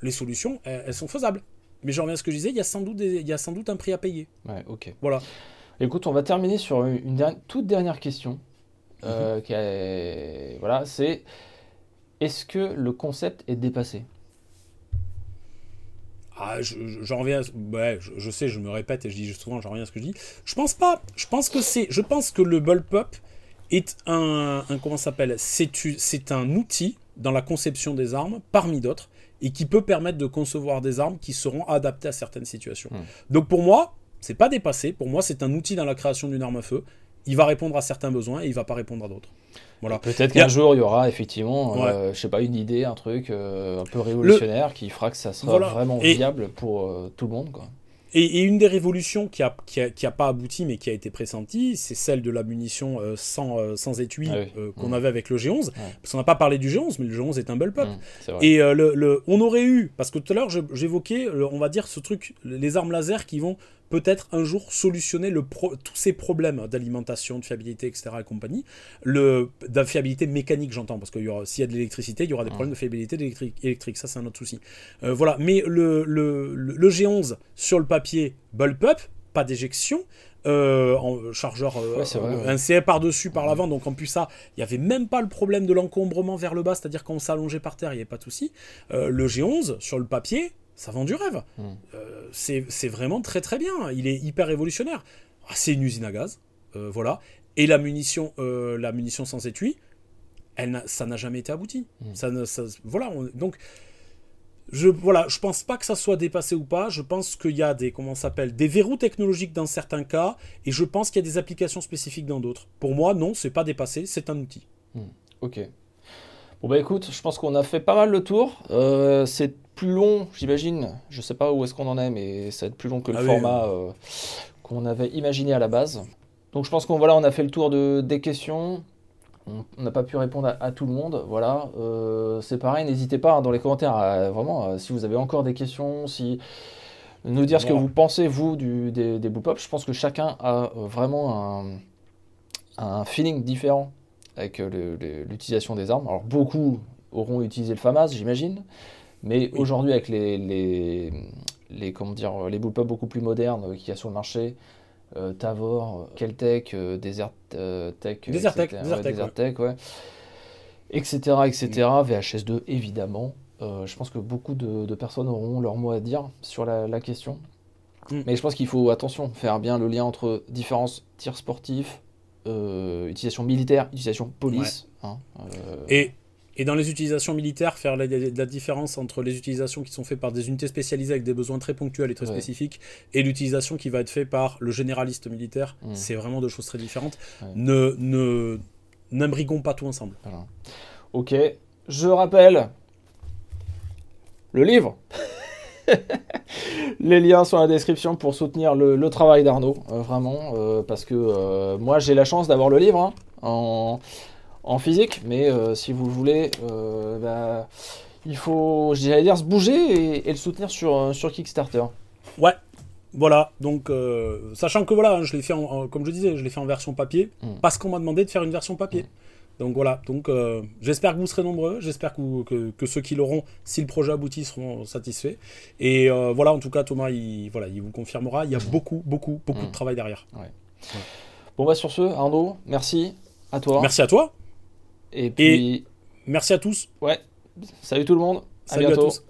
les solutions, elles sont faisables. Mais j'en reviens à ce que je disais, il y a sans doute un prix à payer. Ouais, ok. Voilà. Écoute, on va terminer sur une toute dernière question. Voilà, c'est: est-ce que le concept est dépassé? J'en reviens. Ouais, je sais, je me répète et je dis souvent, j'en reviens à ce que je dis. Je pense pas. Je pense que le bullpup est comment ça s'appelle? C'est un outil dans la conception des armes parmi d'autres et qui peut permettre de concevoir des armes qui seront adaptées à certaines situations. Donc pour moi, c'est pas dépassé. Pour moi, c'est un outil dans la création d'une arme à feu. Il va répondre à certains besoins et il va pas répondre à d'autres. Voilà. Peut-être qu'un jour il y aura effectivement, je sais pas, une idée, un truc un peu révolutionnaire qui fera que ça sera vraiment viable pour tout le monde, quoi. Et une des révolutions qui a pas abouti mais qui a été pressentie, c'est celle de la munition sans étui qu'on avait avec le G11. Parce qu'on n'a pas parlé du G11, mais le G11 est un bullpup. Et on aurait eu, parce que tout à l'heure j'évoquais, on va dire, ce truc, les armes laser qui vont peut-être un jour solutionner tous ces problèmes d'alimentation, de fiabilité, etc. et compagnie. De fiabilité mécanique, j'entends, parce que s'il y a de l'électricité, il y aura des problèmes de fiabilité électrique. Ça, c'est un autre souci. Voilà. Mais le G11 sur le papier bullpup, pas d'éjection, en chargeur un CE par-dessus, par l'avant, donc en plus ça, il n'y avait même pas le problème de l'encombrement vers le bas, c'est-à-dire quand on s'allongeait par terre, il n'y avait pas de souci. Le G11 sur le papier, ça vend du rêve. C'est vraiment très très bien. Il est hyper révolutionnaire. C'est une usine à gaz. Voilà. et la munition sans étui, ça n'a jamais été abouti. Donc, je pense pas que ça soit dépassé ou pas. Je pense qu'il y a des verrous technologiques dans certains cas, et je pense qu'il y a des applications spécifiques dans d'autres. Pour moi, non, c'est pas dépassé, c'est un outil. Ok. Bon bah écoute, je pense qu'on a fait pas mal le tour. C'est plus long, j'imagine. Je sais pas où est-ce qu'on en est, mais ça va être plus long que le format qu'on avait imaginé à la base. Donc je pense qu'on a fait le tour des questions. On n'a pas pu répondre à tout le monde. Voilà. C'est pareil, n'hésitez pas dans les commentaires, vraiment, si vous avez encore des questions, nous dire ce que vous pensez, vous, des bullpups. Je pense que chacun a vraiment un feeling différent avec l'utilisation des armes. Alors beaucoup auront utilisé le FAMAS, j'imagine, mais aujourd'hui avec les bullpups beaucoup plus modernes qu'il y a sur le marché, Tavor, Keltec, Desertec, ouais, etc., VHS2 évidemment. Je pense que beaucoup de personnes auront leur mot à dire sur la question. Mais je pense qu'il faut, attention, faire bien le lien entre différents tirs sportifs, utilisation militaire, utilisation police. Et dans les utilisations militaires, faire la différence entre les utilisations qui sont faites par des unités spécialisées avec des besoins très ponctuels et très spécifiques, et l'utilisation qui va être faite par le généraliste militaire, c'est vraiment deux choses très différentes. N'imbriguons pas tout ensemble. Voilà. Ok, je rappelle le livre. Les liens sont dans la description pour soutenir le travail d'Arnaud, vraiment, parce que moi j'ai la chance d'avoir le livre en physique, mais si vous le voulez, il faut, j'allais dire, se bouger et le soutenir sur Kickstarter. Ouais, voilà, donc sachant que voilà, je l'ai fait comme je disais, je l'ai fait en version papier, parce qu'on m'a demandé de faire une version papier. Donc voilà, j'espère que vous serez nombreux, j'espère que ceux qui l'auront, si le projet aboutit, seront satisfaits. Et voilà, en tout cas, Thomas, il vous confirmera, il y a beaucoup de travail derrière. Ouais. Bon bah sur ce, Arnaud, merci à toi. Merci à toi. Et puis merci à tous. Ouais, salut tout le monde. Salut à tous.